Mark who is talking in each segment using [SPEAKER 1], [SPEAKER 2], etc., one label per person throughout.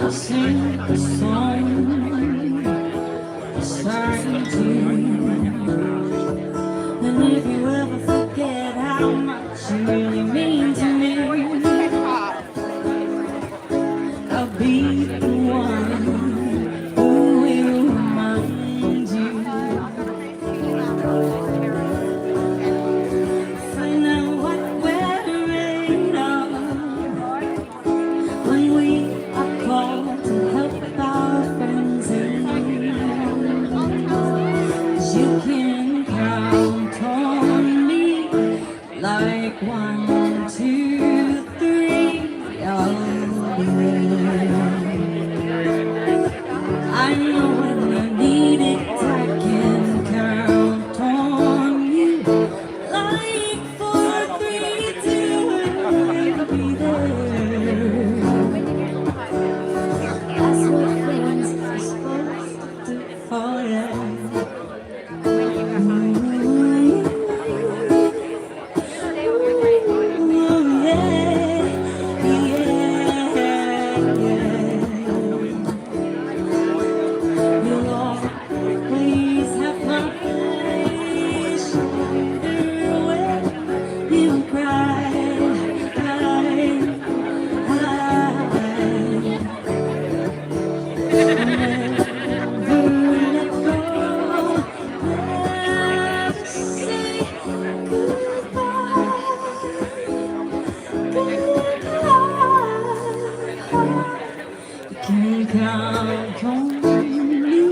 [SPEAKER 1] I sing a song beside you. And if you ever forget how much you really mean to me, I'll be the one who will remind you. Find out what we're made of when we are called to help our friends in need. 'Cause you can count on me like 1, 2, 3. I'll be there. I know when I need it, I can count on you. Like 4, 3, 2, I'll be there. That's what friends are supposed to do. Oh yeah. Can count on me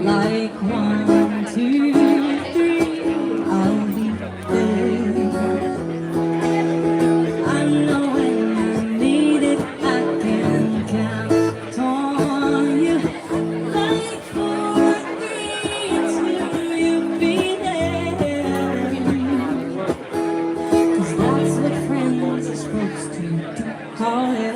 [SPEAKER 1] like 1, 2, 3. I'll be there. I know when I need it, I can count on you. Like 4, 3, 2, you'll be there. 'Cause that's what friends are supposed to do. Oh yeah.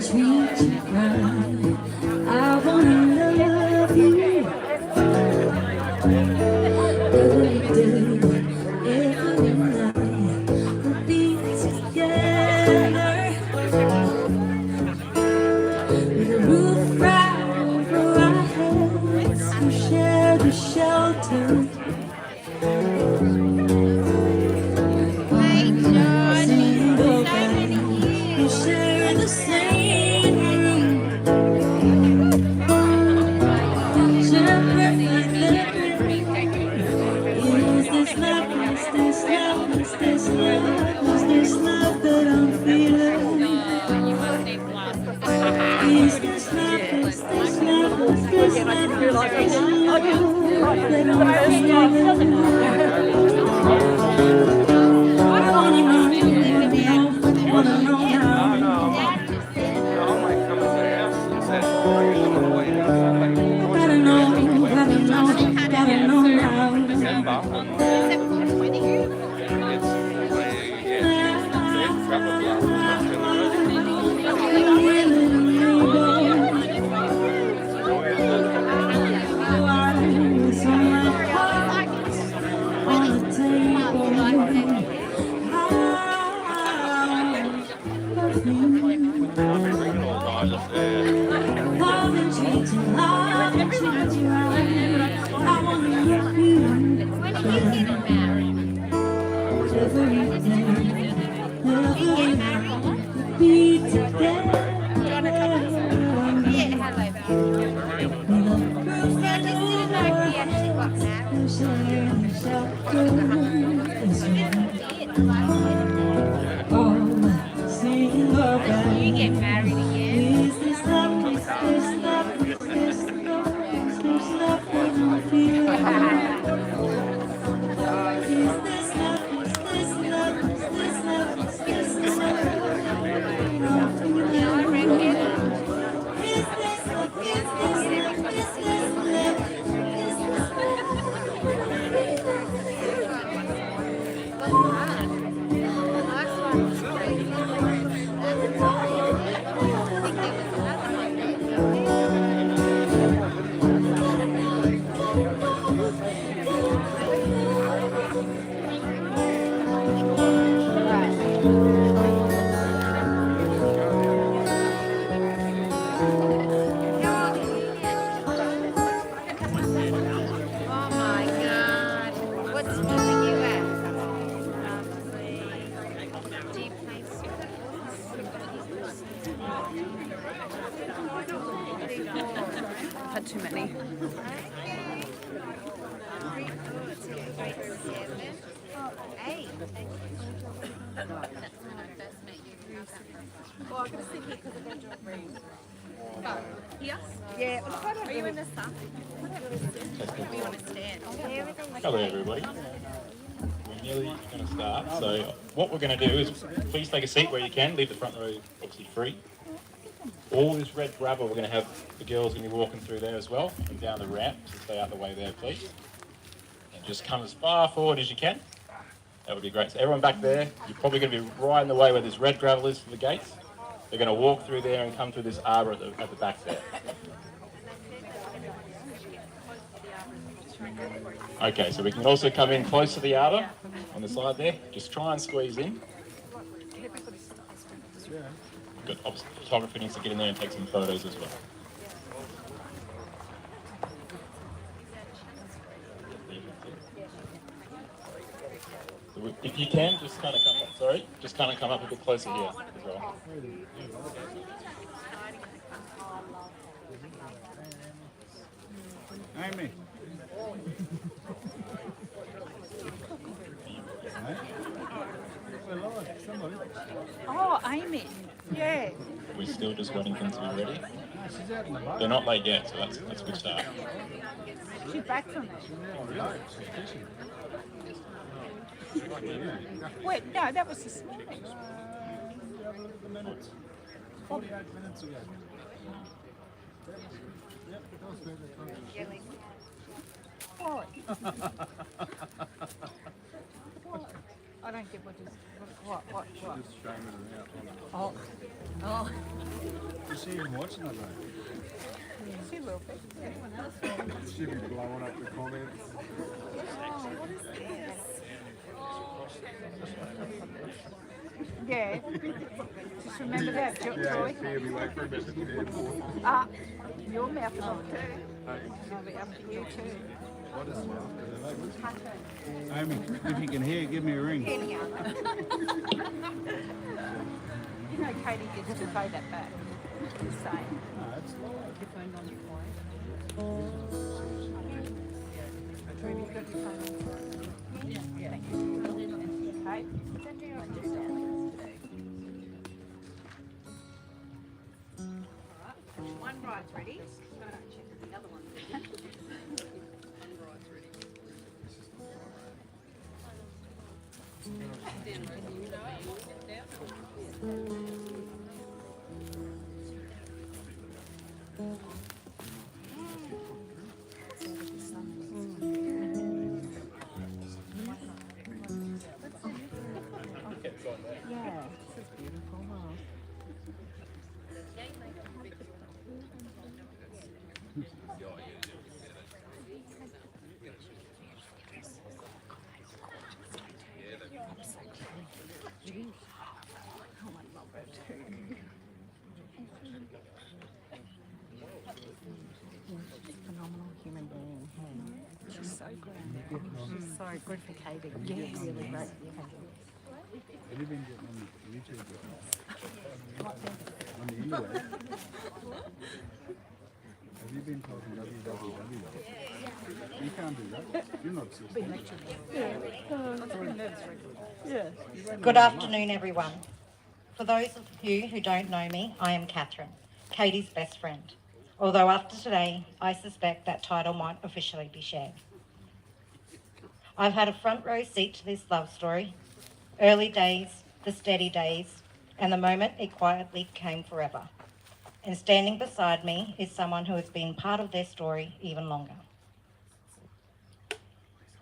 [SPEAKER 1] Treat you right. I wanna love you every day, every night. We'll be together with a roof right over our heads. We share the shelter. Single bed. We share the same room. Is this love, is this love, is this love, is this love that I'm feeling? Is this love, is this love, is this love, is this love that I'm feeling? I wanna know now, wanna know now. Gotta know now. Every day, every night, getting more bad.
[SPEAKER 2] You get married again.
[SPEAKER 1] Is this love? Is this love? Is this love? Is this love what I'm feeling? Is this love? Is this love? Is this love? Is this love?
[SPEAKER 2] Yeah, I reckon.
[SPEAKER 1] Is this love? Is this love? Is this love?
[SPEAKER 2] Oh my God. What's keeping you at? Do you play
[SPEAKER 3] Had too many.
[SPEAKER 2] Eight.
[SPEAKER 3] Well, I'm going to sit here because I'm going to do a ring. Here? Yeah. Look, I don't Are you in the sun? We want to stand.
[SPEAKER 4] Hello everybody. We're nearly going to start, so what we're going to do is please take a seat where you can, leave the front row obviously free. All this red gravel, we're going to have the girls going to be walking through there as well, and down the ramp, so stay out of the way there please. And just come as far forward as you can. That would be great. So everyone back there, you're probably going to be right in the way where this red gravel is for the gates. They're going to walk through there and come through this arbour at the back there. Okay, so we can also come in close to the arbour on the side there. Just try and squeeze in. Good. Obviously, the photographer needs to get in there and take some photos as well. So if you can, just kind of come up. Sorry, just kind of come up a bit closer here as well.
[SPEAKER 5] Amy.
[SPEAKER 3] Oh, Amy. Yeah.
[SPEAKER 4] We're still just waiting for them to be ready. They're not late yet, so that's a good start.
[SPEAKER 3] She's back from it. Wait, no, that was this morning.
[SPEAKER 5] 48 minutes ago.
[SPEAKER 3] What? What? I don't get what is what.
[SPEAKER 5] Just showing it around.
[SPEAKER 3] Oh. Oh.
[SPEAKER 5] Is she even watching it, though?
[SPEAKER 3] She will be. Anyone else?
[SPEAKER 5] She'll be blowing up the comments.
[SPEAKER 3] Oh, what is this? Yeah. Just remember that, Joy.
[SPEAKER 5] She'll be waiting for a bit at the airport.
[SPEAKER 3] Your mouth is off too. I'll be up to you too.
[SPEAKER 5] What is Amy, if you can hear, give me a ring.
[SPEAKER 3] You know Katie gets to play that back. Just saying.
[SPEAKER 5] No, it's live.
[SPEAKER 3] Your phone on your phone. Have you got your phone on? Yeah. Thank you. Okay. One ride's ready. The other one. Yeah, this is beautiful, huh? Phenomenal human being. She's so good. She's so good for Katie. Yeah, really great.
[SPEAKER 5] Have you been getting on YouTube? On the internet? Have you been talking www? You can't do that. You're not sister.
[SPEAKER 6] Good afternoon, everyone. For those of you who don't know me, I am Catherine, Katie's best friend. Although after today, I suspect that title might officially be shared. I've had a front row seat to this love story, early days, the steady days, and the moment it quietly came forever. And standing beside me is someone who has been part of their story even longer.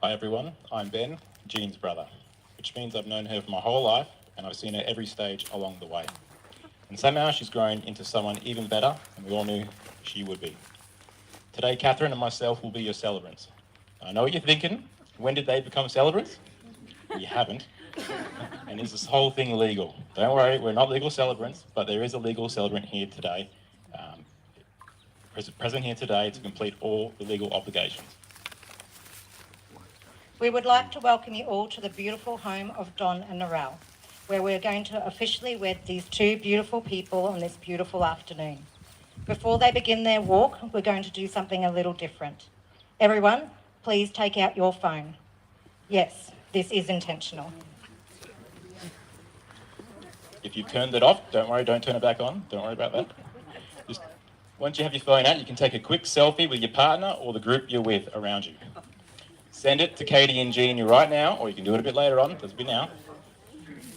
[SPEAKER 4] Hi everyone, I'm Ben, Jean's brother, which means I've known her for my whole life and I've seen her every stage along the way. And somehow she's grown into someone even better than we all knew she would be. Today, Catherine and myself will be your celebrants. I know what you're thinking, when did they become celebrants? You haven't. And is this whole thing legal? Don't worry, we're not legal celebrants, but there is a legal celebrant here today, present here today to complete all the legal obligations.
[SPEAKER 6] We would like to welcome you all to the beautiful home of Don and Narelle, where we're going to officially wed these two beautiful people on this beautiful afternoon. Before they begin their walk, we're going to do something a little different. Everyone, please take out your phone. Yes, this is intentional.
[SPEAKER 4] If you've turned it off, don't worry, don't turn it back on. Don't worry about that. Just once you have your phone out, you can take a quick selfie with your partner or the group you're with around you. Send it to Katie and Jean right now, or you can do it a bit later on, doesn't be now.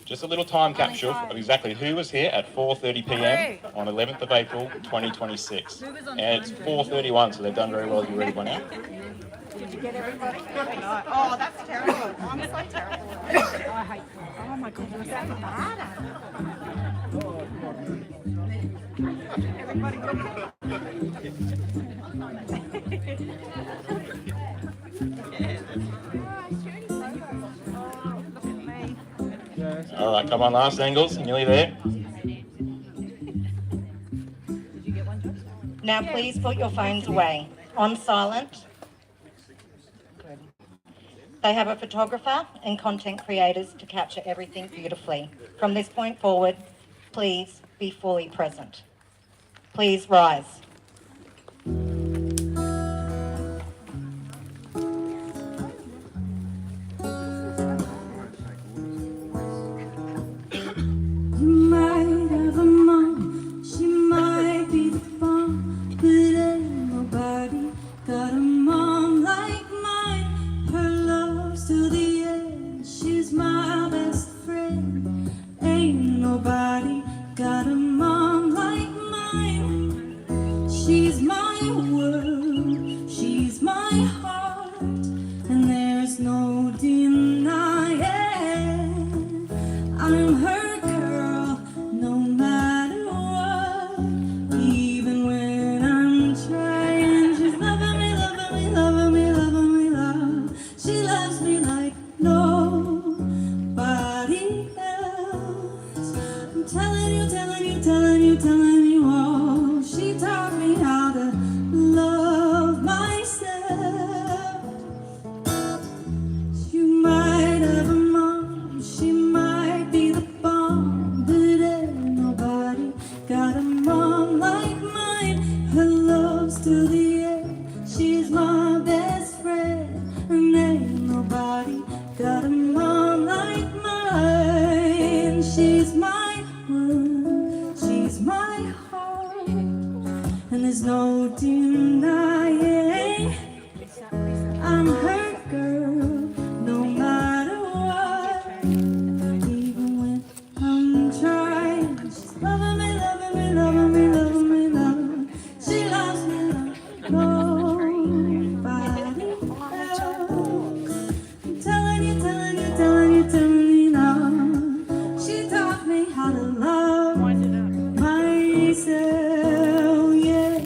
[SPEAKER 4] Just a little time capsule of exactly who was here at 4:30 p.m. on 11th of April 2026. And it's 4:31, so they've done very well. You ready by now?
[SPEAKER 3] Did you get everybody? Oh, that's terrible. I'm so terrible. I hate. Oh my God, you're so bad at it. Everybody
[SPEAKER 4] All right, come on, last angles, nearly there.
[SPEAKER 6] Now please put your phones away. On silent. Good. They have a photographer and content creators to capture everything beautifully. From this point forward, please be fully present. Please rise.
[SPEAKER 1] You might have a mom, she might be the bomb, but ain't nobody got a mom like mine. Her love's to the end, she's my best friend. Ain't nobody got a mom like mine. She's my world, she's my heart, and there's no denying I'm her girl, no matter what. Even when I'm trying, she's loving me, loving me, loving me, loving me, love. She loves me like nobody else. I'm telling you, telling you, telling you, telling you all. She taught me how to love myself. You might have a mom, she might be the bomb, but ain't nobody got a mom like mine. Her love's to the end, she's my best friend, and ain't nobody got a mom like mine. She's my world, she's my heart, and there's no denying I'm her girl, no matter what. Even when I'm trying, she's loving me, loving me, loving me, loving me, loving me. She loves me like nobody else. I'm telling you, telling you, telling you, telling you now. She taught me how to love myself, yeah.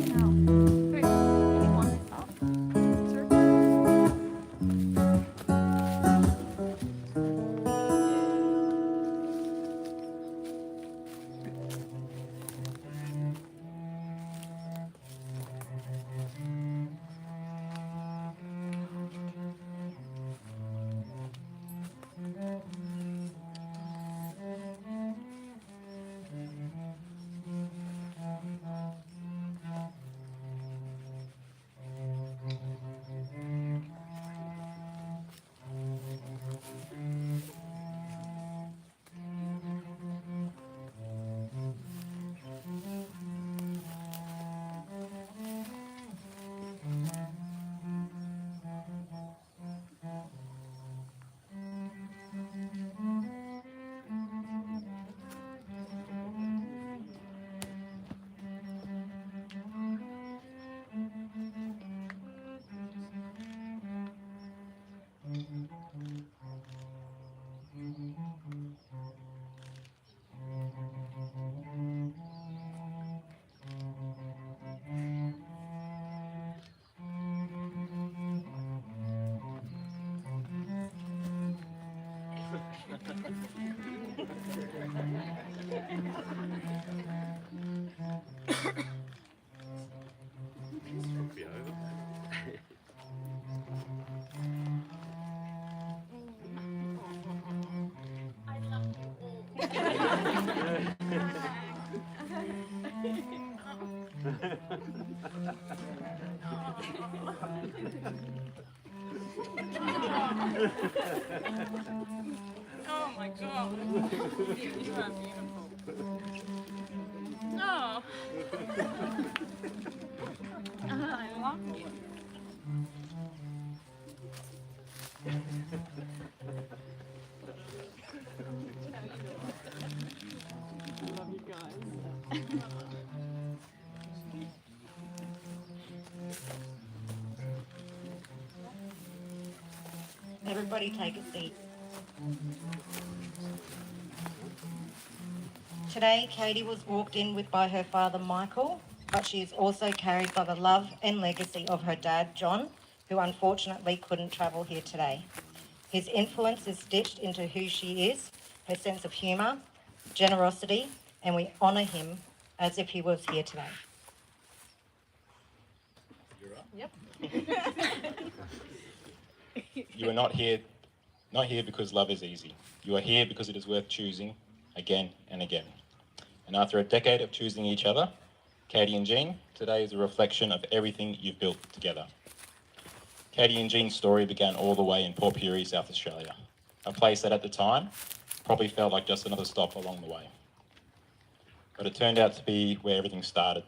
[SPEAKER 3] Oh my god. You are beautiful. Oh. I love you. Love you guys.
[SPEAKER 6] Everybody take a seat. Today, Katie was walked in with by her father, Michael, but she is also carried by the love and legacy of her dad, John, who unfortunately couldn't travel here today. His influence is stitched into who she is, her sense of humour, generosity, and we honour him as if he was here today.
[SPEAKER 4] You're up. You are not here because love is easy. You are here because it is worth choosing again and again. And after a decade of choosing each other, Katie and Jean, today is a reflection of everything you've built together. Katie and Jean's story began all the way in Port Pirie, South Australia, a place that at the time probably felt like just another stop along the way. But it turned out to be where everything started.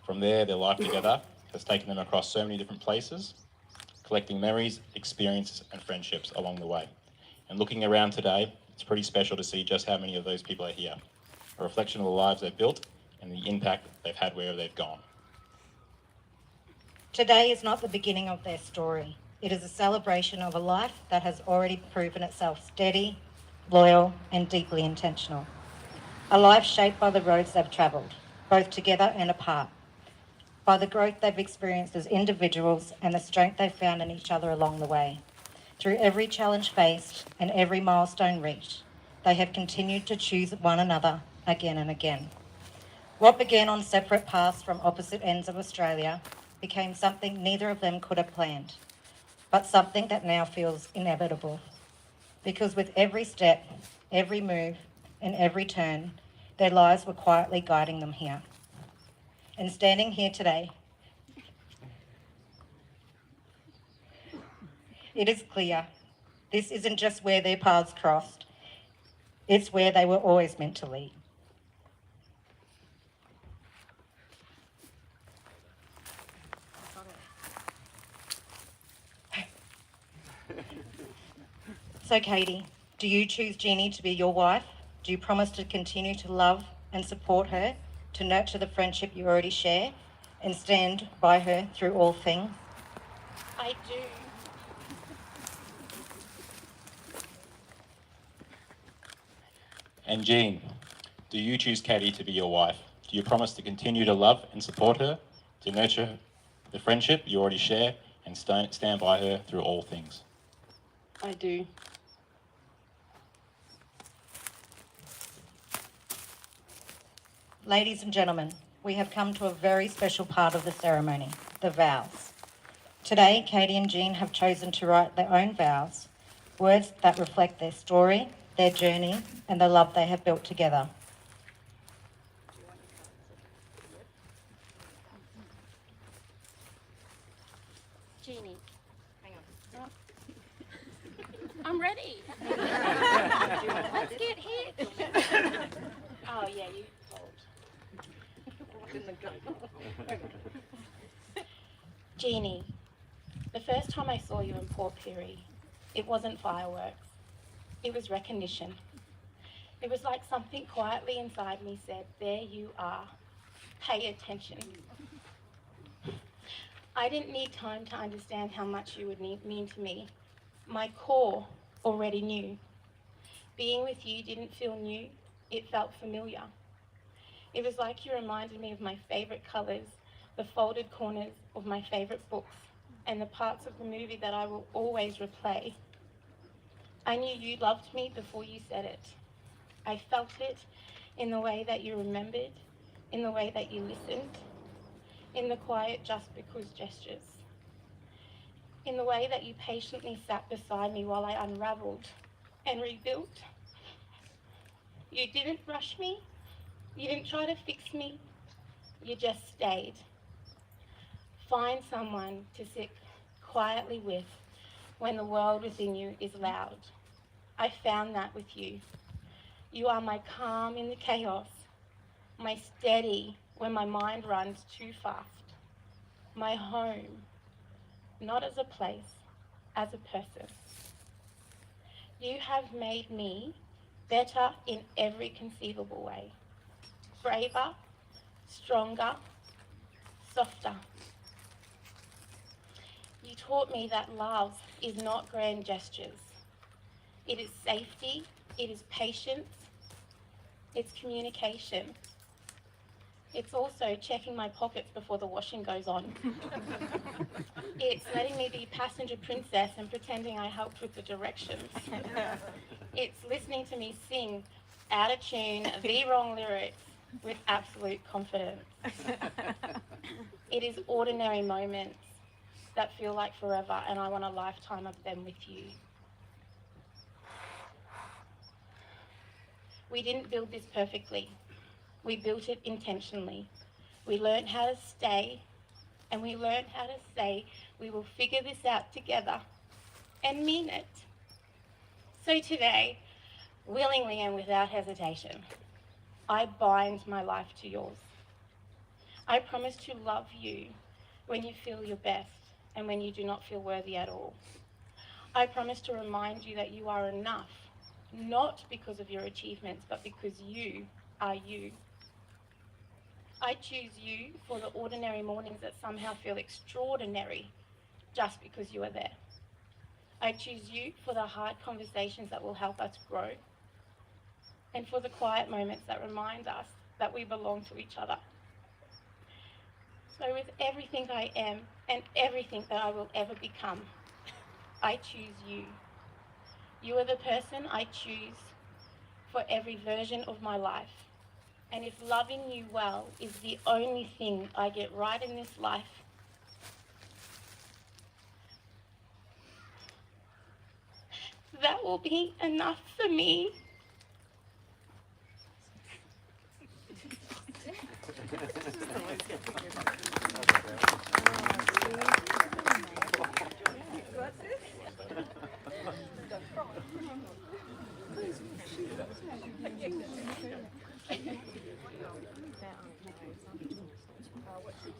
[SPEAKER 4] From there, their life together has taken them across so many different places, collecting memories, experiences, and friendships along the way. And looking around today, it's pretty special to see just how many of those people are here, a reflection of the lives they've built and the impact they've had wherever they've gone.
[SPEAKER 6] Today is not the beginning of their story. It is a celebration of a life that has already proven itself steady, loyal, and deeply intentional. A life shaped by the roads they've travelled, both together and apart, by the growth they've experienced as individuals and the strength they've found in each other along the way. Through every challenge faced and every milestone reached, they have continued to choose one another again and again. What began on separate paths from opposite ends of Australia became something neither of them could have planned, but something that now feels inevitable. Because with every step, every move, and every turn, their lives were quietly guiding them here. And standing here today, it is clear this isn't just where their paths crossed, it's where they were always meant to lead. So Katie, do you choose Jeannie to be your wife? Do you promise to continue to love and support her, to nurture the friendship you already share, and stand by her through all things?
[SPEAKER 3] I do.
[SPEAKER 4] And Jean, do you choose Katie to be your wife? Do you promise to continue to love and support her, to nurture the friendship you already share, and stand by her through all things?
[SPEAKER 3] I do.
[SPEAKER 6] Ladies and gentlemen, we have come to a very special part of the ceremony, the vows. Today, Katie and Jean have chosen to write their own vows, words that reflect their story, their journey, and the love they have built together.
[SPEAKER 3] Jeannie, hang on. I'm ready. Let's get hit. Oh yeah, you hold. Jeannie, the first time I saw you in Port Pirie, it wasn't fireworks. It was recognition. It was like something quietly inside me said, there you are. Pay attention. I didn't need time to understand how much you would mean to me. My core already knew. Being with you didn't feel new, it felt familiar. It was like you reminded me of my favourite colours, the folded corners of my favourite books, and the parts of the movie that I will always replay. I knew you loved me before you said it. I felt it in the way that you remembered, in the way that you listened, in the quiet just because gestures, in the way that you patiently sat beside me while I unravelled and rebuilt. You didn't rush me, you didn't try to fix me, You just stayed. Find someone to sit quietly with when the world within you is loud. I found that with you. You are my calm in the chaos, my steady when my mind runs too fast, my home, not as a place, as a person. You have made me better in every conceivable way. Braver, stronger, softer. You taught me that love is not grand gestures. It is safety, it is patience, it's communication. It's also checking my pockets before the washing goes on. It's letting me be passenger princess and pretending I helped with the directions. It's listening to me sing out of tune, the wrong lyrics with absolute confidence. It is ordinary moments that feel like forever, and I want a lifetime of them with you. We didn't build this perfectly. We built it intentionally. We learned how to stay, and we learned how to say, we will figure this out together, and mean it. So today, willingly and without hesitation, I bind my life to yours. I promise to love you when you feel your best and when you do not feel worthy at all. I promise to remind you that you are enough, not because of your achievements, but because you are you. I choose you for the ordinary mornings that somehow feel extraordinary just because you are there. I choose you for the hard conversations that will help us grow, and for the quiet moments that remind us that we belong to each other. So with everything I am and everything that I will ever become, I choose you. You are the person I choose for every version of my life. And if loving you well is the only thing I get right in this life, that will be enough for me.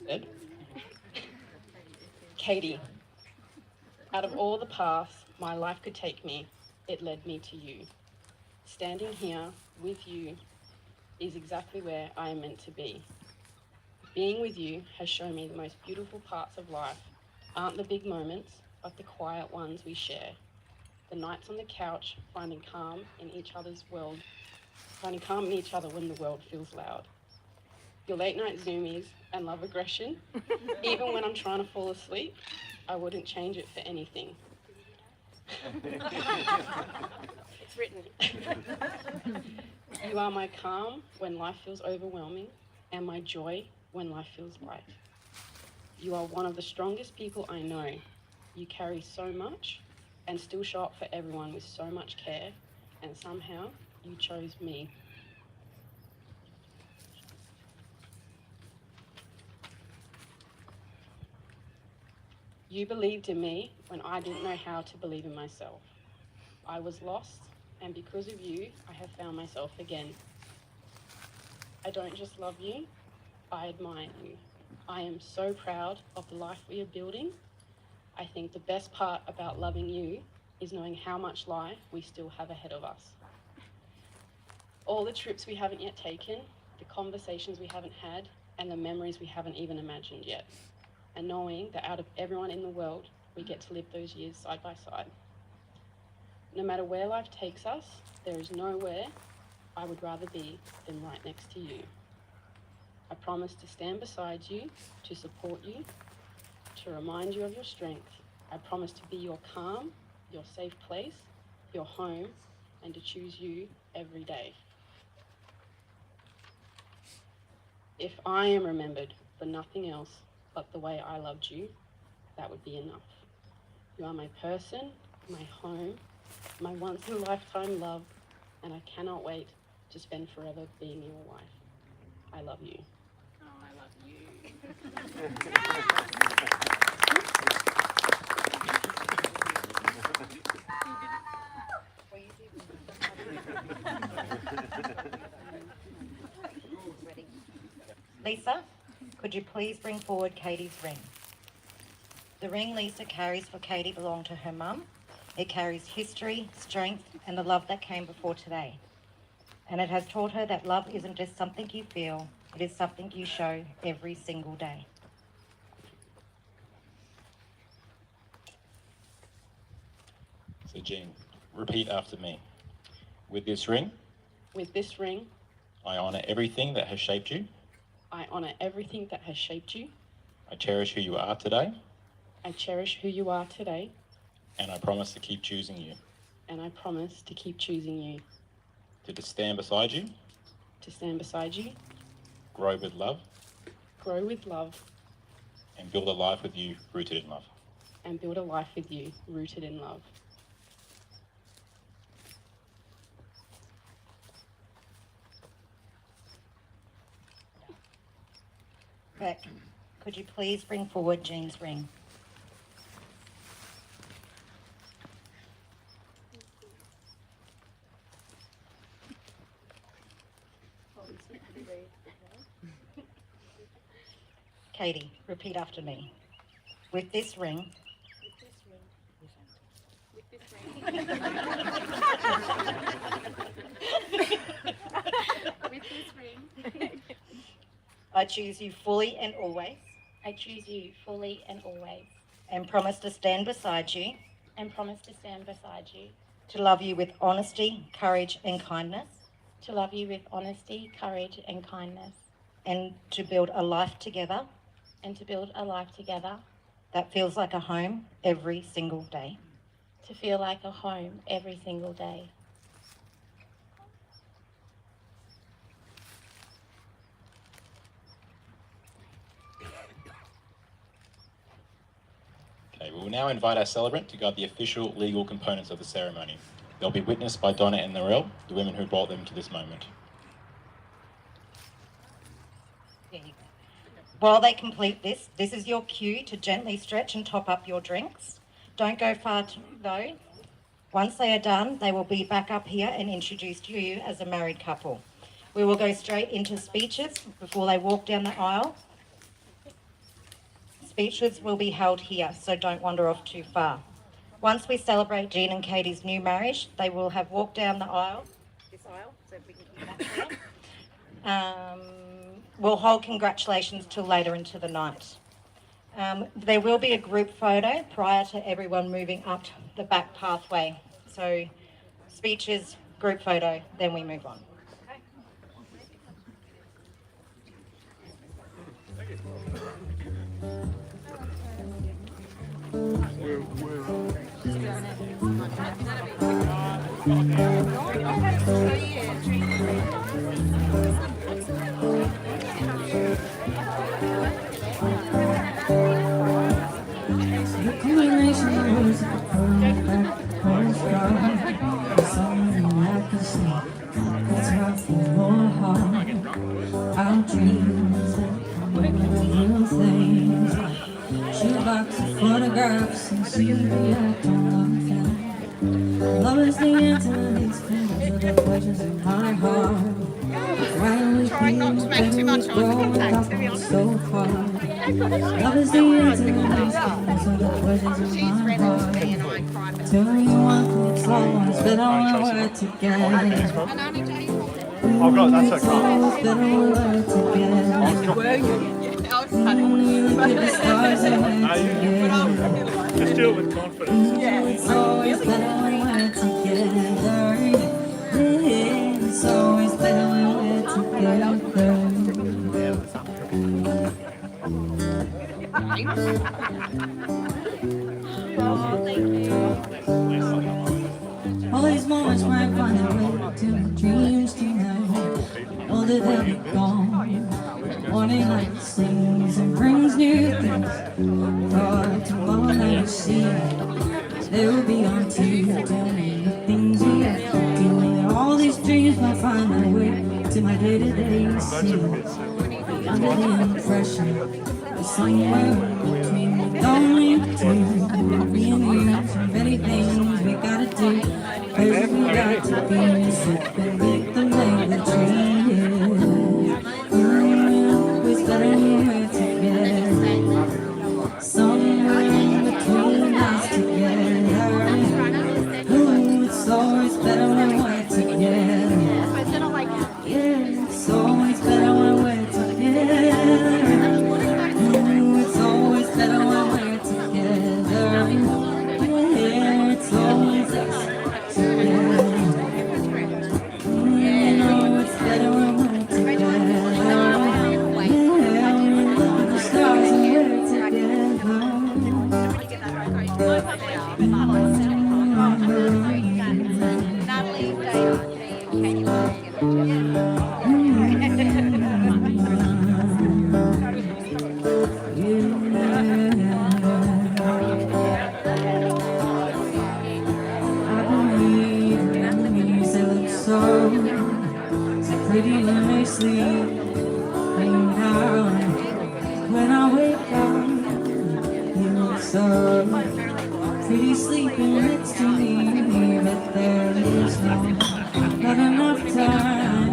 [SPEAKER 7] Ed? Katie, out of all the paths my life could take me, it led me to you. Standing here with you is exactly where I am meant to be. Being with you has shown me the most beautiful parts of life aren't the big moments, but the quiet ones we share. The nights on the couch, finding calm in each other when the world feels loud. Your late night zoomies and love aggression, even when I'm trying to fall asleep, I wouldn't change it for anything.
[SPEAKER 3] It's written.
[SPEAKER 7] You are my calm when life feels overwhelming, and my joy when life feels light. You are one of the strongest people I know. You carry so much and still show up for everyone with so much care, and somehow you chose me. You believed in me when I didn't know how to believe in myself. I was lost, and because of you, I have found myself again. I don't just love you, I admire you. I am so proud of the life we are building. I think the best part about loving you is knowing how much life we still have ahead of us. All the trips we haven't yet taken, the conversations we haven't had, and the memories we haven't even imagined yet. And knowing that out of everyone in the world, we get to live those years side by side. No matter where life takes us, there is nowhere I would rather be than right next to you. I promise to stand beside you, to support you, to remind you of your strength. I promise to be your calm, your safe place, your home, and to choose you every day. If I am remembered for nothing else but the way I loved you, that would be enough. You are my person, my home, my once-in-a-lifetime love, and I cannot wait to spend forever being your wife. I love you.
[SPEAKER 3] Oh, I love you.
[SPEAKER 6] Lisa, could you please bring forward Katie's ring? The ring Lisa carries for Katie belonged to her mum. It carries history, strength, and the love that came before today. And it has taught her that love isn't just something you feel, it is something you show every single day.
[SPEAKER 4] So Jean, repeat after me. With this ring,
[SPEAKER 7] With this ring,
[SPEAKER 4] I honour everything that has shaped you.
[SPEAKER 7] I honour everything that has shaped you.
[SPEAKER 4] I cherish who you are today,
[SPEAKER 7] I cherish who you are today,
[SPEAKER 4] and I promise to keep choosing you,
[SPEAKER 7] and I promise to keep choosing you,
[SPEAKER 4] to stand beside you,
[SPEAKER 7] to stand beside you,
[SPEAKER 4] grow with love,
[SPEAKER 7] grow with love,
[SPEAKER 4] and build a life with you rooted in love.
[SPEAKER 7] and build a life with you rooted in love.
[SPEAKER 6] Beck, could you please bring forward Jean's ring? Katie, repeat after me. With this ring,
[SPEAKER 3] With this ring,
[SPEAKER 6] I choose you fully and always,
[SPEAKER 3] I choose you fully and always,
[SPEAKER 6] and promise to stand beside you,
[SPEAKER 3] and promise to stand beside you,
[SPEAKER 6] to love you with honesty, courage, and kindness,
[SPEAKER 3] to love you with honesty, courage, and kindness,
[SPEAKER 6] and to build a life together
[SPEAKER 3] and to build a life together,
[SPEAKER 6] that feels like a home every single day.
[SPEAKER 3] to feel like a home every single day.
[SPEAKER 4] Okay, we will now invite our celebrant to guide the official legal components of the ceremony. They'll be witnessed by Donna and Narelle, the women who brought them to this moment.
[SPEAKER 6] While they complete this, this is your cue to gently stretch and top up your drinks. Don't go far though. Once they are done, they will be back up here and introduce to you as a married couple. We will go straight into speeches before they walk down the aisle. Speeches will be held here, so don't wander off too far. Once we celebrate Jean and Katie's new marriage, they will have walked down the aisle. This aisle, so if we can keep that there. We'll hold congratulations till later into the night. There will be a group photo prior to everyone moving up the back pathway. So speeches, group photo, then we move on.
[SPEAKER 1] The combination was a perfect postcard. Something I can see. That's how things more hard. Our dreams that real things. Shoebox of photographs and see react on them. Love is the answer to these things. Are the questions in my heart. Why do we
[SPEAKER 2] Trying not to make too much eye contact, to be honest.
[SPEAKER 1] so far? Love is the answer to these things. Are the questions in
[SPEAKER 2] She's
[SPEAKER 1] my
[SPEAKER 2] ready
[SPEAKER 1] heart.
[SPEAKER 2] to be an eye crime.
[SPEAKER 1] Tell you one thing, always better when we're together.
[SPEAKER 2] And only Jane.
[SPEAKER 5] I've got that's okay.
[SPEAKER 1] Always better when we're together.
[SPEAKER 2] I'll cut it.
[SPEAKER 1] You get the stars and we're together.
[SPEAKER 5] Just do it with confidence.
[SPEAKER 1] It's always better when we're together. It's always better when we're together. All these moments where I find a way to my dreams tonight. All that they'll be gone. Morning light sings and brings new things. God, tomorrow night you see they will be on TV. Tell me the things we have to do. And all these dreams will find their way to my day-to-day scene. Under the impression somewhere between the only two, me and you. So many things we gotta do. First we got to be sipping with the way we treat it. It's better when we're together. Somewhere in between us together. Ooh, it's always better when we're together. Yeah, it's always better when we're together. Ooh, it's always better when we're together. Yeah, it's always us together. You know it's better when we're together. Yeah, we look at the stars and we're together.
[SPEAKER 2] Natalie, Diane, can you
[SPEAKER 1] So pretty when they sleep, and now when I wake up, you look so pretty sleeping next to me, but there is not enough time.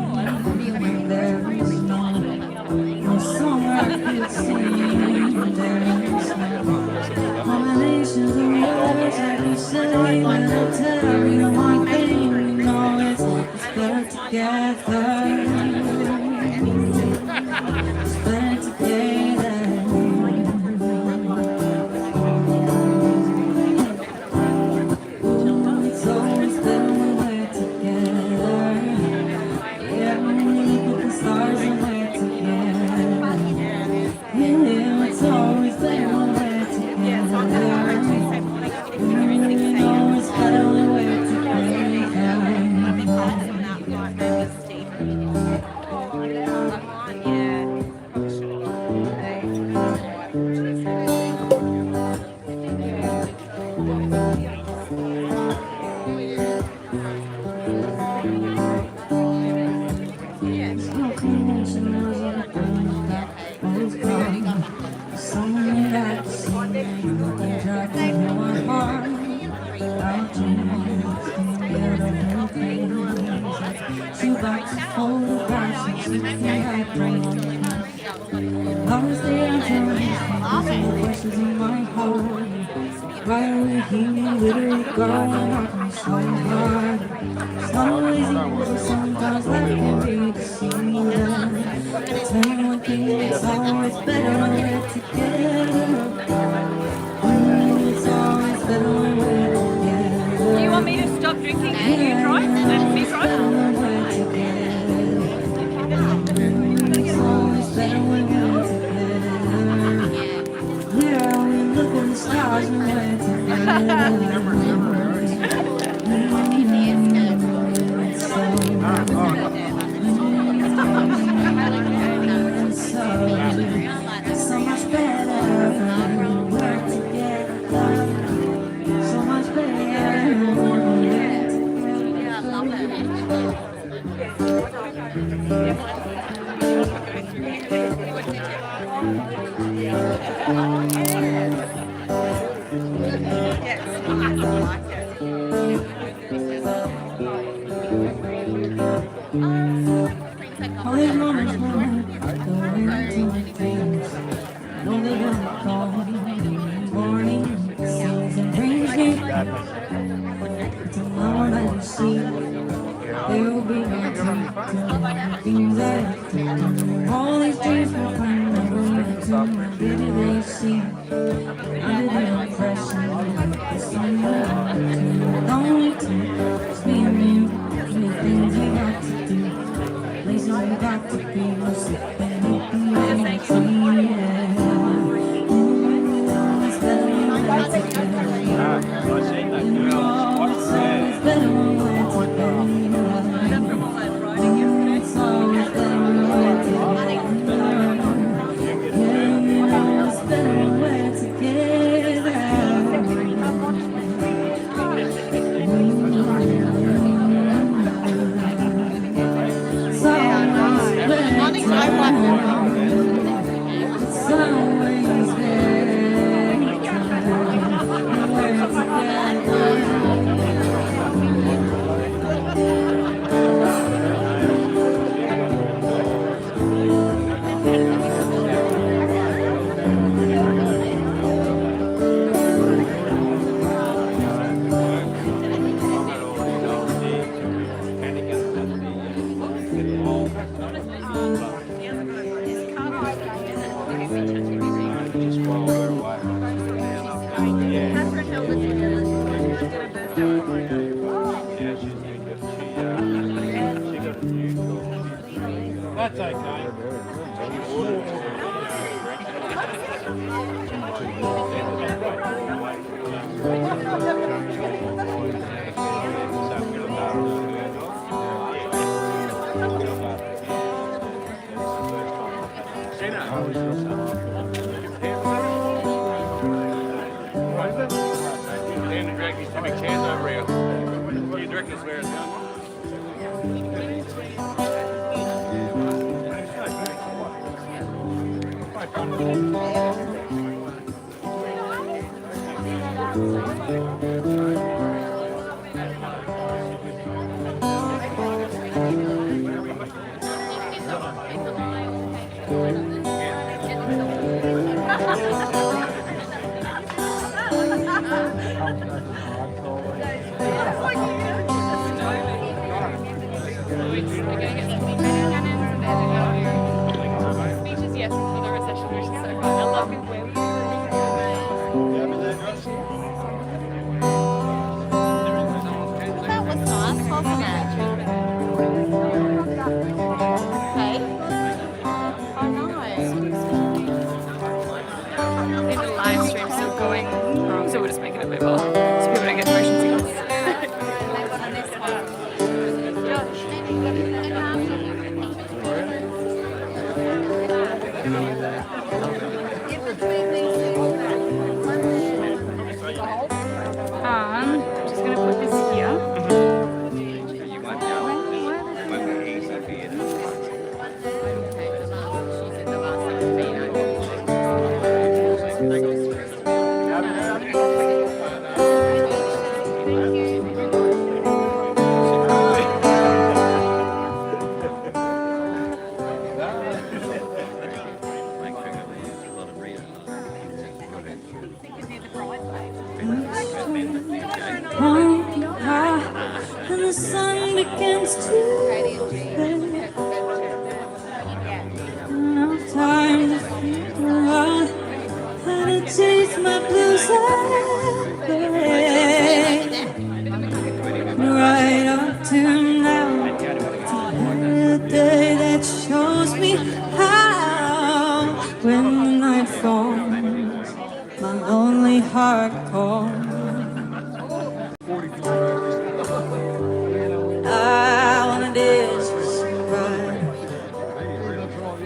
[SPEAKER 1] There is no song I could sing. There is no combinations of words I could say when I tell you one thing. No, it's better together. It's better together. It's always better when we're together. Yeah, when we look at the stars and we're together. Yeah, it's always better when we're together. You know it's better when we're together. Someone that I've seen, you can drive to my heart. Our dreams can get over things. Shoebox of photographs and sleeping at brains. Love's the answer, the voices in my heart. Why are we here, literally going off me so hard? It's always easy, sometimes life can be deceiving. Tell me one thing, it's always better when we're together. It's always better when we're together.
[SPEAKER 2] Do you want me to stop drinking and you drive? Let me drive?
[SPEAKER 1] It's always better when we're together. Yeah, we look at the stars when we're together. So much better when we work together. So much better when we work all these moments when we're doing things, know they don't call me morning, sings and brings me to know that you see. There will be no time to things that I do. All these dreams will come over to my baby they see. Under the impression that someone only two, just me and you, the things we got to do. Places we got to be, we're sleeping with the only tree, yeah. It's better when we're together. It's always better when we're together. It's always better when we're together. Yeah, it's better when we're together.
[SPEAKER 2] Speeches, yes, for the recession, which is so fun. I love it where that was nice, wasn't it? Hey? I know. I think the live stream's still going, so we're just making it bigger so people don't get motion sickness. I'm just gonna put this here.
[SPEAKER 1] And the sun begins to fade. No time to figure out how to chase my blues away. Right up to now, the day that shows me how. When the night falls, my lonely heart calls. I wanna dance with somebody.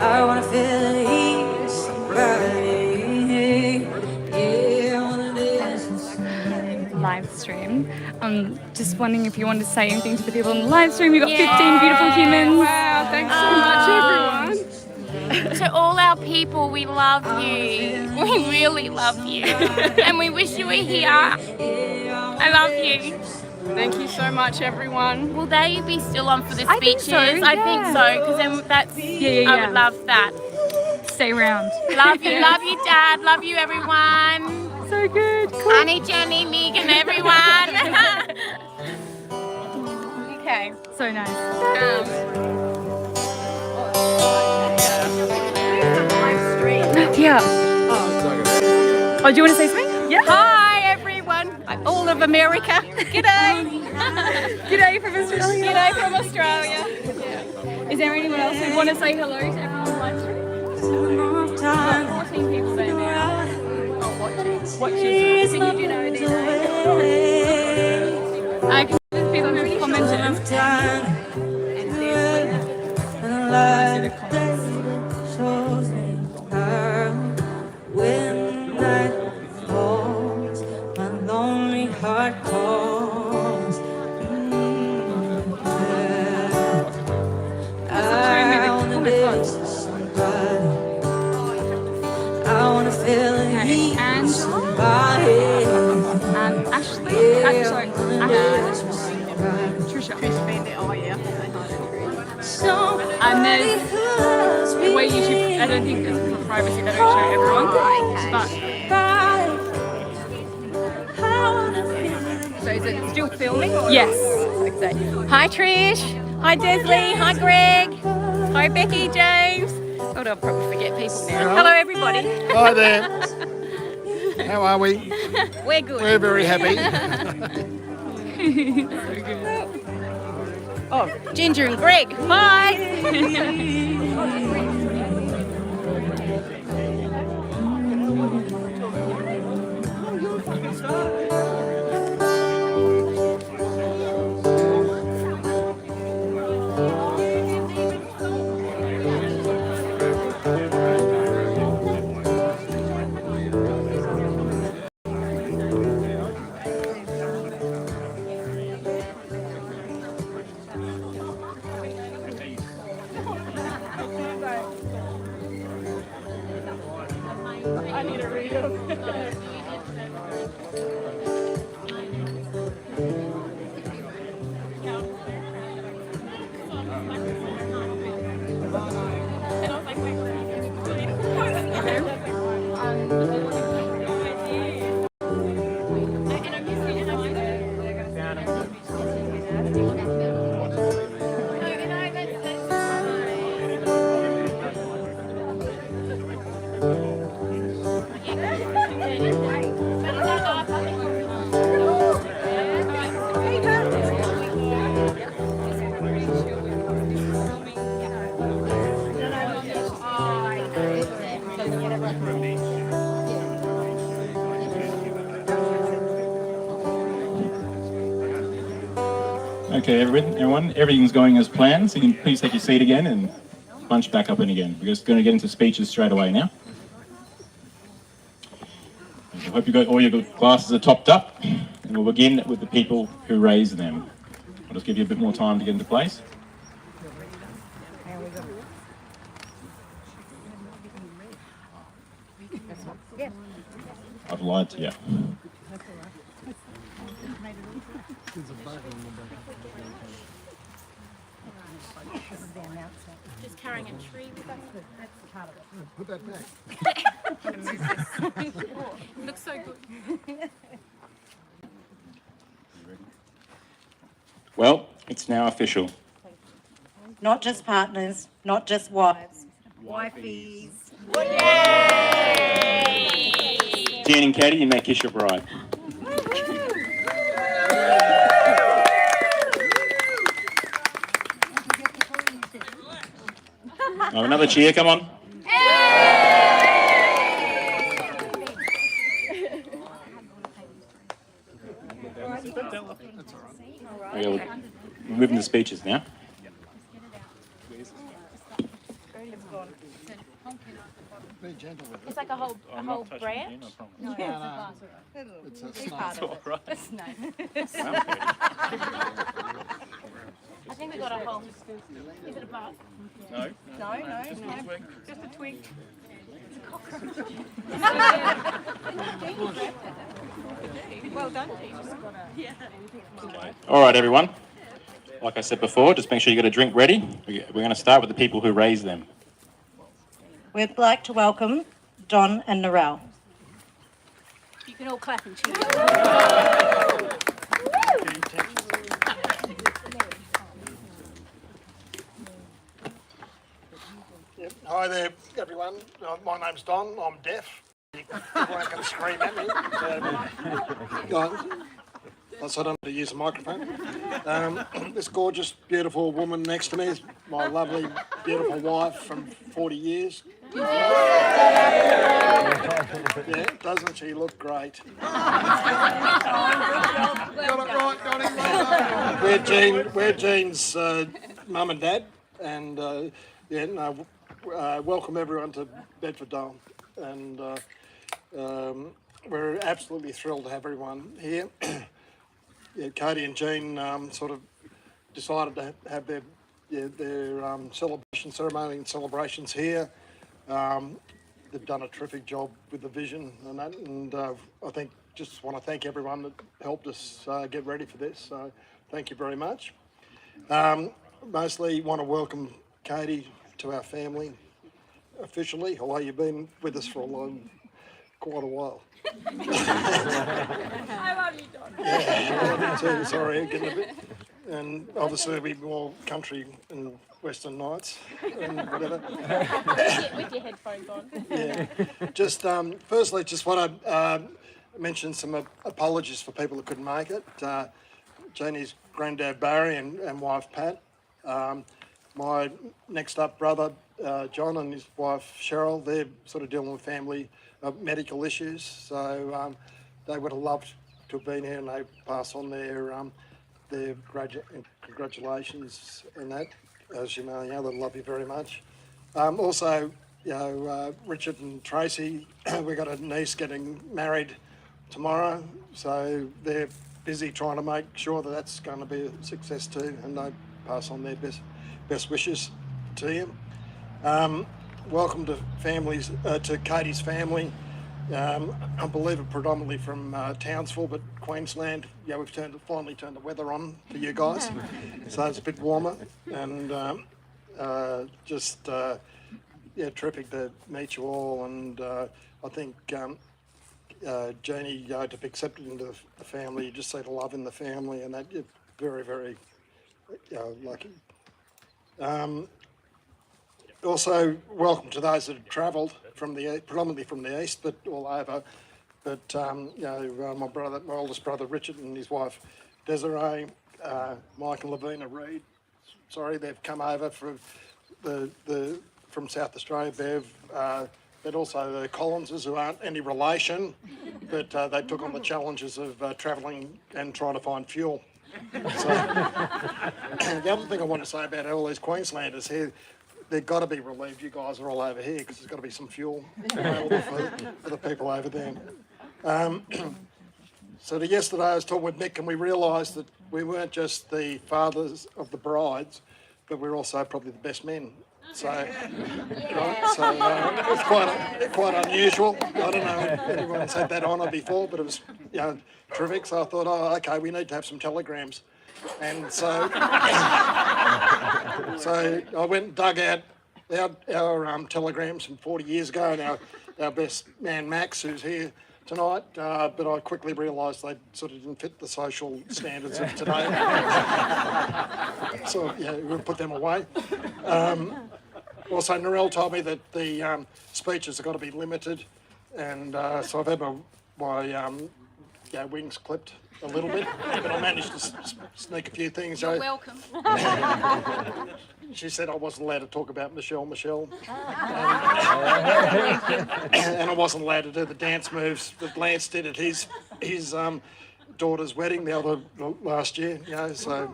[SPEAKER 1] I wanna feel the heat with somebody. Yeah, I wanna dance with somebody.
[SPEAKER 2] Live stream. Just wondering if you wanted to say anything to the people on the live stream. You've got 15 beautiful humans. Wow, thanks so much, everyone.
[SPEAKER 8] To all our people, we love you. We really love you. And we wish you were here. I love you.
[SPEAKER 7] Thank you so much, everyone.
[SPEAKER 8] Will they be still on for the
[SPEAKER 2] I think
[SPEAKER 8] speeches?
[SPEAKER 2] so,
[SPEAKER 8] I think
[SPEAKER 2] yeah.
[SPEAKER 8] so, because then that's, I would love that.
[SPEAKER 2] Stay around.
[SPEAKER 8] Love you, Dad. Love you, everyone.
[SPEAKER 2] So good. Cool.
[SPEAKER 8] Annie, Jenny, Megan, everyone. Okay.
[SPEAKER 2] So nice. Yeah. Oh, do you want to say something? Yeah.
[SPEAKER 8] Hi, everyone. All of America. G'day.
[SPEAKER 2] G'day from Australia.
[SPEAKER 8] G'day from Australia.
[SPEAKER 2] Is there anyone else who want to say hello to everyone on the live stream?
[SPEAKER 1] Time
[SPEAKER 2] 14 people there now. Watching.
[SPEAKER 1] is
[SPEAKER 2] So
[SPEAKER 1] my
[SPEAKER 2] you do know
[SPEAKER 1] blues
[SPEAKER 2] these
[SPEAKER 1] away.
[SPEAKER 2] there's people who've commented.
[SPEAKER 1] Time and a light that shows me how. When night falls, my lonely heart calls. I wanna dance with somebody. I wanna feel the heat with
[SPEAKER 2] Angela?
[SPEAKER 1] somebody.
[SPEAKER 2] Ashley.
[SPEAKER 1] Yeah,
[SPEAKER 2] Trisha.
[SPEAKER 1] somebody
[SPEAKER 2] And there's
[SPEAKER 1] who's
[SPEAKER 2] the way YouTube, I don't think there's for privacy, they don't show everyone. But, so is it still filming? Yes. Exactly.
[SPEAKER 8] Hi, Trish. Hi, Desley. Hi, Greg. Hi, Becky, James. Oh, I'll probably forget people now. Hello, everybody.
[SPEAKER 5] Hi there. How are we?
[SPEAKER 8] We're good.
[SPEAKER 5] We're very happy.
[SPEAKER 8] Oh, Ginger and Greg. Hi. I need a read.
[SPEAKER 4] Okay, everyone, everything's going as planned, so you can please take your seat again and bunch back up in again. We're just going to get into speeches straight away now. I hope you got all your glasses are topped up, and we'll begin with the people who raise them. I'll just give you a bit more time to get into place. I've lied to you.
[SPEAKER 8] Just carrying a tree with us. That's part of it.
[SPEAKER 5] Put that back.
[SPEAKER 8] Looks so good.
[SPEAKER 4] Well, it's now official.
[SPEAKER 6] Not just partners, not just wives. Wifeys.
[SPEAKER 4] Jan and Katie, you may kiss your bride. Oh, another cheer, come on. Okay, we're moving to speeches now.
[SPEAKER 5] Be gentle with it.
[SPEAKER 8] It's like a whole branch.
[SPEAKER 5] No, it's a snake.
[SPEAKER 8] I think we got a whole. Is it a bug?
[SPEAKER 4] No.
[SPEAKER 8] No. Just a twig. It's a cockroach. Well done,
[SPEAKER 4] All right, everyone. Like I said before, just make sure you got a drink ready. We're going to start with the people who raise them.
[SPEAKER 6] We'd like to welcome Don and Narelle.
[SPEAKER 8] You can all clap and cheer.
[SPEAKER 9] Hi there, everyone. My name's Don. I'm deaf. Everyone can scream at me. Guys, I don't need to use a microphone. This gorgeous, beautiful woman next to me is my lovely, beautiful wife from 40 years. Yeah, doesn't she look great? We're Jean's mum and dad, and welcome everyone to Bedford Dome, and we're absolutely thrilled to have everyone here. Katie and Jean sort of decided to have their celebration ceremony and celebrations here. They've done a terrific job with the vision and that, and I think just want to thank everyone that helped us get ready for this. So thank you very much. Mostly want to welcome Katie to our family officially, although you've been with us for quite a while.
[SPEAKER 8] I love you, Don.
[SPEAKER 9] Yeah, too, sorry, getting a bit. And obviously there'll be more country and Western nights and whatever.
[SPEAKER 8] With your headphones on.
[SPEAKER 9] Yeah. Just firstly, just want to mention some apologies for people that couldn't make it. Janie's granddad Barry and wife Pat. My next up brother John and his wife Cheryl, they're sort of dealing with family medical issues, so they would have loved to have been here, and they pass on their congratulations and that. As you know, they love you very much. Also, Richard and Tracy, we got a niece getting married tomorrow, so they're busy trying to make sure that that's going to be a success too, and they pass on their best wishes to you. Welcome to Katie's family. I believe it predominantly from Townsville, but Queensland. Yeah, we've finally turned the weather on for you guys, so it's a bit warmer, and terrific to meet you all. And I think Jeannie, to be accepted into the family, you just see the love in the family, and that you're very, very lucky. Also, welcome to those that have travelled predominantly from the east, but all over. But my oldest brother Richard and his wife Desiree, Mike and Lavina Reid. Sorry, they've come over from from South Australia. But also the Collinses, who aren't any relation, but they took on the challenges of travelling and trying to find fuel. So, the other thing I want to say about all these Queenslanders here, they've got to be relieved you guys are all over here, because there's got to be some fuel available for the people over there. So yesterday I was talking with Nick, and we realised that we weren't just the fathers of the brides, but we're also probably the best men. So, it's quite unusual. I don't know if anyone's had that honour before, but it was terrific. So I thought, okay, we need to have some telegrams. And so, so I went and dug out our telegrams from 40 years ago, and our best man Max, who's here tonight, but I quickly realised they sort of didn't fit the social standards of today. So we'll put them away. Also, Narelle told me that the speeches have got to be limited, and so I've had my wings clipped a little bit, but I managed to sneak a few things.
[SPEAKER 8] You're welcome.
[SPEAKER 9] She said I wasn't allowed to talk about Michelle, and I wasn't allowed to do the dance moves that Lance did at his daughter's wedding last year. So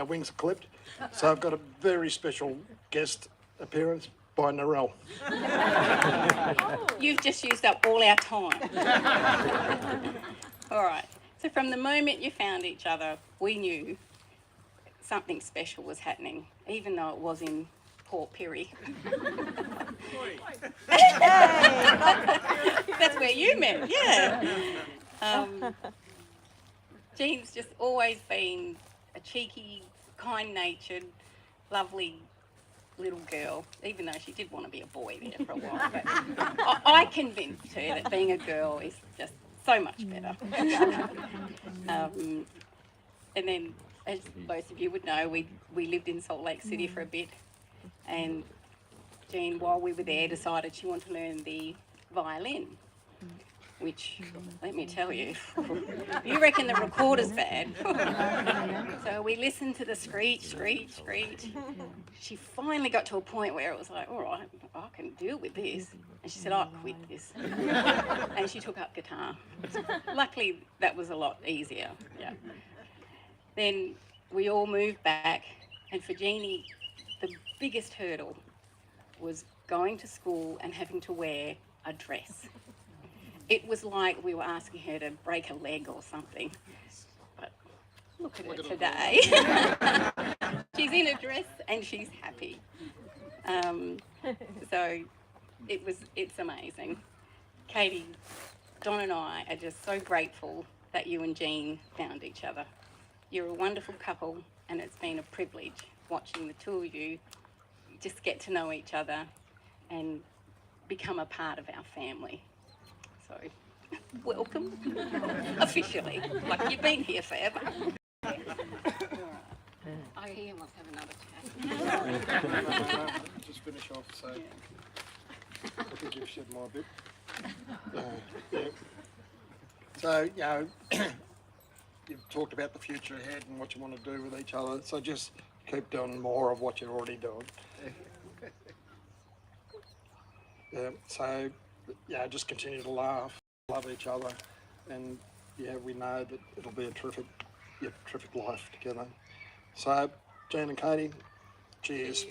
[SPEAKER 9] wings are clipped. So I've got a very special guest appearance by Narelle.
[SPEAKER 7] You've just used up all our time. All right. So from the moment you found each other, we knew something special was happening, even though it was in Port Pirie. That's where you met, yeah. Jean's just always been a cheeky, kind-natured, lovely little girl, even though she did want to be a boy there for a while. But I convinced her that being a girl is just so much better. And then, as most of you would know, we lived in Salt Lake City for a bit, and Jean, while we were there, decided she wanted to learn the violin, which, let me tell you, you reckon the recorder's bad. So we listened to the screech, screech, screech. She finally got to a point where it was like, all right, I can deal with this. And she said, I'll quit this. And she took up guitar. Luckily, that was a lot easier, yeah. Then we all moved back, and for Jeannie, the biggest hurdle was going to school and having to wear a dress. It was like we were asking her to break a leg or something. But look at her today. She's in a dress and she's happy. So it's amazing. Katie, Don and I are just so grateful that you and Jean found each other. You're a wonderful couple, and it's been a privilege watching the two of you just get to know each other and become a part of our family. So, welcome, officially, like you've been here forever. I hear you must have another chat.
[SPEAKER 9] Just finish off, so I think you've said my bit. So, you've talked about the future ahead and what you want to do with each other. So just keep doing more of what you're already doing. Yeah. So yeah, just continue to laugh, love each other, and yeah, we know that it'll be a terrific life together. So, Jean and Katie, cheers.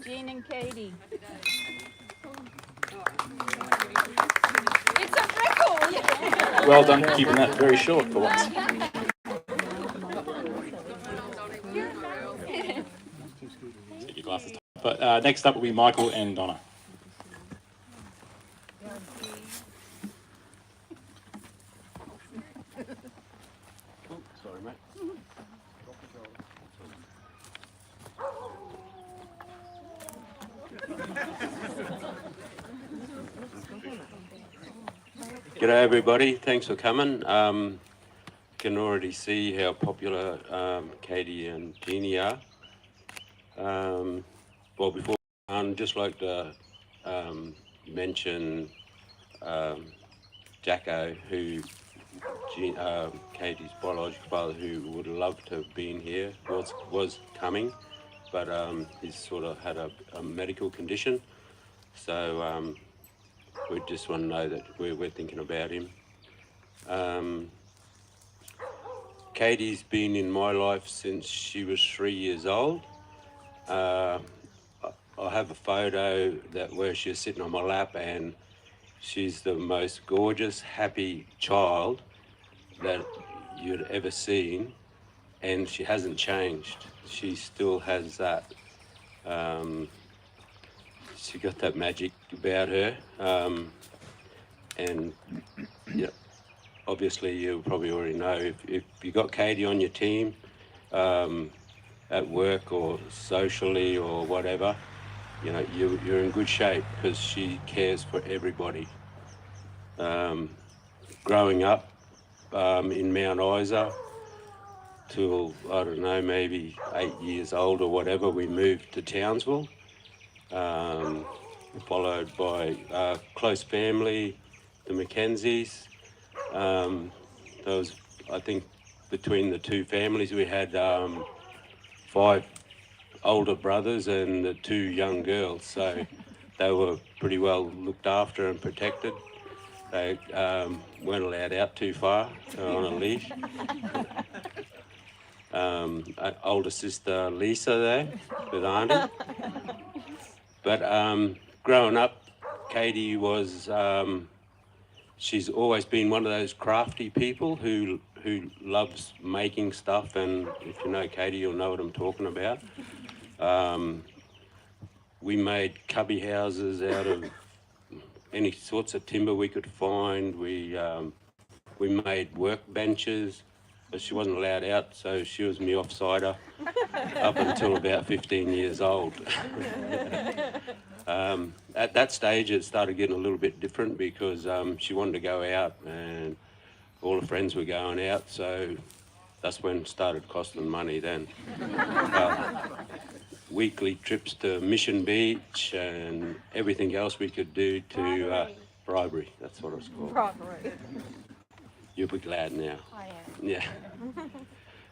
[SPEAKER 8] Jean and Katie.
[SPEAKER 4] Well done for keeping that very short for once. Take your glasses. But next up will be Michael and Donna.
[SPEAKER 10] Sorry, mate. G'day everybody, thanks for coming. Can already see how popular Katie and Jeannie are. Well, before I'd just like to mention Jacko, who Katie's biological father, who would love to have been here, was coming, but he's sort of had a medical condition, so we just want to know that we're thinking about him. Katie's been in my life since she was 3 years old. I have a photo where she's sitting on my lap, and she's the most gorgeous, happy child that you'd ever seen, and she hasn't changed. She still has that. She got that magic about her, and yeah, obviously you probably already know if you got Katie on your team at work or socially or whatever, you know you're in good shape because she cares for everybody. Growing up in Mount Isa till I don't know, maybe 8 years old or whatever, we moved to Townsville. Followed by close family, the Mackenzies. There was, I think, between the two families, we had 5 older brothers and the 2 young girls, so they were pretty well looked after and protected. They weren't allowed out too far on a leash. Older sister Lisa there with Auntie. But growing up, Katie was, she's always been one of those crafty people who loves making stuff, and if you know Katie, you'll know what I'm talking about. We made cubby houses out of any sorts of timber we could find. We made work benches, but she wasn't allowed out, so she was my offsider up until about 15 years old. At that stage, it started getting a little bit different because she wanted to go out, and all her friends were going out, so that's when it started costing money then. Weekly trips to Mission Beach and everything else we could do to bribery, that's what it's called.
[SPEAKER 8] Bribery.
[SPEAKER 10] You'll be glad now.
[SPEAKER 8] I am.
[SPEAKER 10] Yeah.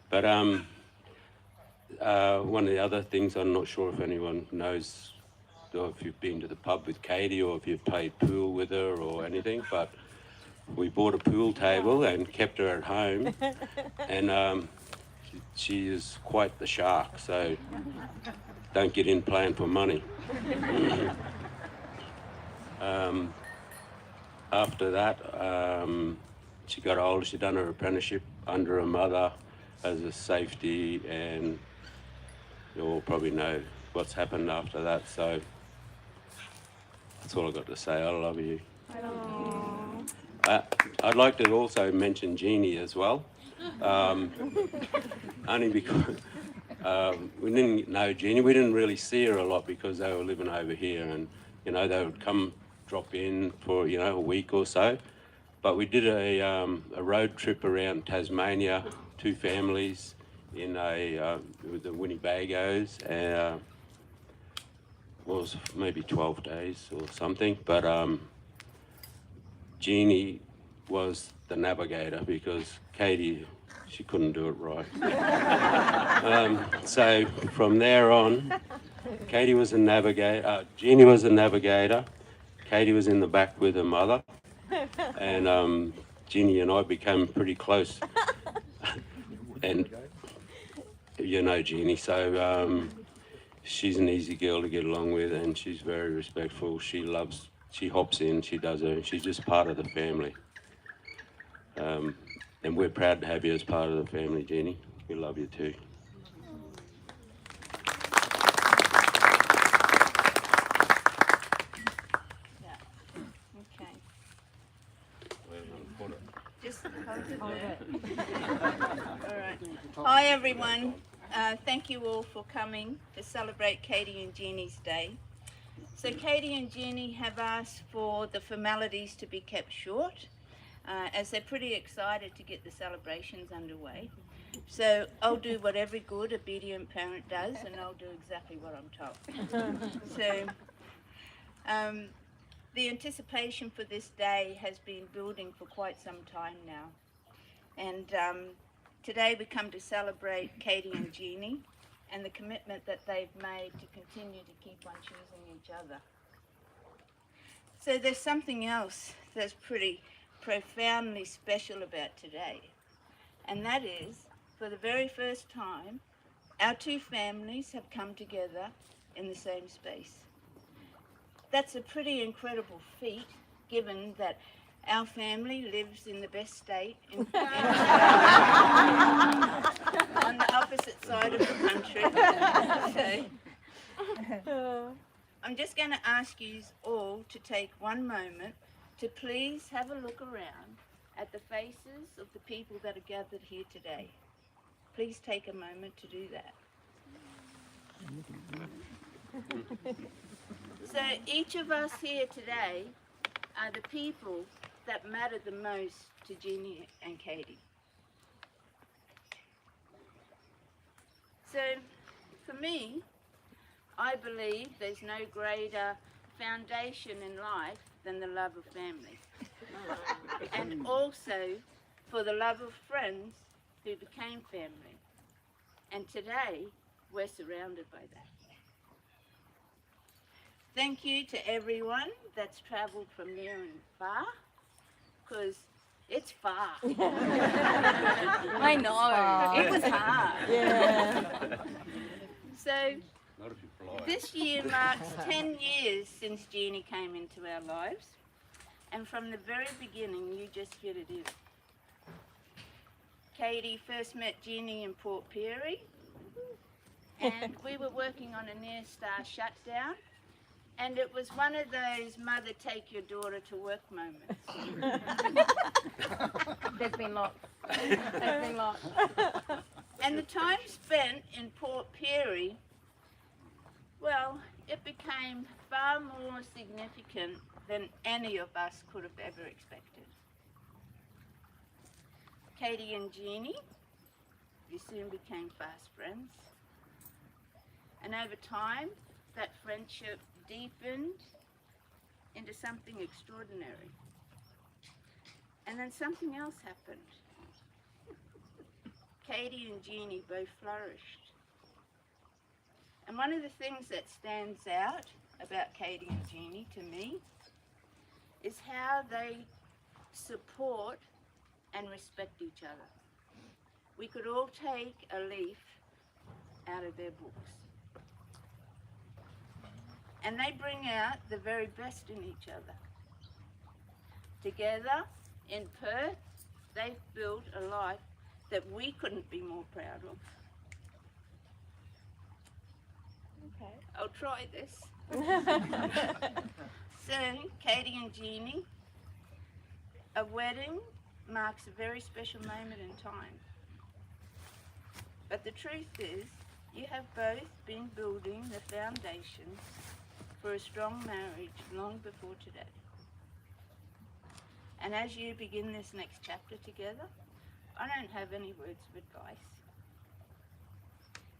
[SPEAKER 10] But one of the other things, I'm not sure if anyone knows, or if you've been to the pub with Katie or if you've played pool with her or anything, but we bought a pool table and kept her at home, and she is quite the shark, so don't get in playing for money. After that, she got older, she done her apprenticeship under her mother as a safety, and you all probably know what's happened after that, so that's all I've got to say. I love you. I'd like to also mention Jeannie as well, only because we didn't know Jeannie. We didn't really see her a lot because they were living over here, and you know they would come drop in for a week or so. But we did a road trip around Tasmania, 2 families in with the Winnebagos, and was maybe 12 days or something. But Jeannie was the navigator because Katie, she couldn't do it right. So from there on, Katie was a navigator, Jeannie was a navigator, Katie was in the back with her mother, and Jeannie and I became pretty close. And you know Jeannie, so she's an easy girl to get along with, and she's very respectful. She hops in, she does her, she's just part of the family. And we're proud to have you as part of the family, Jeannie. We love you too.
[SPEAKER 11] Okay. Just hold it there. All right. Hi, everyone. Thank you all for coming to celebrate Katie and Jeannie's Day. So Katie and Jeannie have asked for the formalities to be kept short, as they're pretty excited to get the celebrations underway. So I'll do what every good, obedient parent does, and I'll do exactly what I'm told. So the anticipation for this day has been building for quite some time now. And today we come to celebrate Katie and Jeannie and the commitment that they've made to continue to keep on choosing each other. So there's something else that's pretty profoundly special about today, and that is, for the very first time, our two families have come together in the same space. That's a pretty incredible feat, given that our family lives in the best state in on the opposite side of the country. So, I'm just going to ask you all to take one moment to please have a look around at the faces of the people that are gathered here today. Please take a moment to do that. So each of us here today are the people that matter the most to Jeannie and Katie. So for me, I believe there's no greater foundation in life than the love of family. And also for the love of friends who became family. And today, we're surrounded by that. Thank you to everyone that's travelled from near and far, because it's far.
[SPEAKER 8] I know.
[SPEAKER 11] It was hard.
[SPEAKER 1] Yeah.
[SPEAKER 11] So, this year marks 10 years since Jeannie came into our lives, and from the very beginning, you just fit it in. Katie first met Jeannie in Port Pirie, and we were working on a near star shutdown, and it was one of those mother take your daughter to work moments.
[SPEAKER 8] There's been lots. There's been lots.
[SPEAKER 11] And the time spent in Port Pirie, well, it became far more significant than any of us could have ever expected. Katie and Jeannie, we soon became fast friends. And over time, that friendship deepened into something extraordinary. And then something else happened. Katie and Jeannie both flourished. And one of the things that stands out about Katie and Jeannie to me is how they support and respect each other. We could all take a leaf out of their books. And they bring out the very best in each other. Together in Perth, they've built a life that we couldn't be more proud of. Okay, I'll try this. So, Katie and Jeannie, a wedding marks a very special moment in time. But the truth is, you have both been building the foundations for a strong marriage long before today. And as you begin this next chapter together, I don't have any words of advice.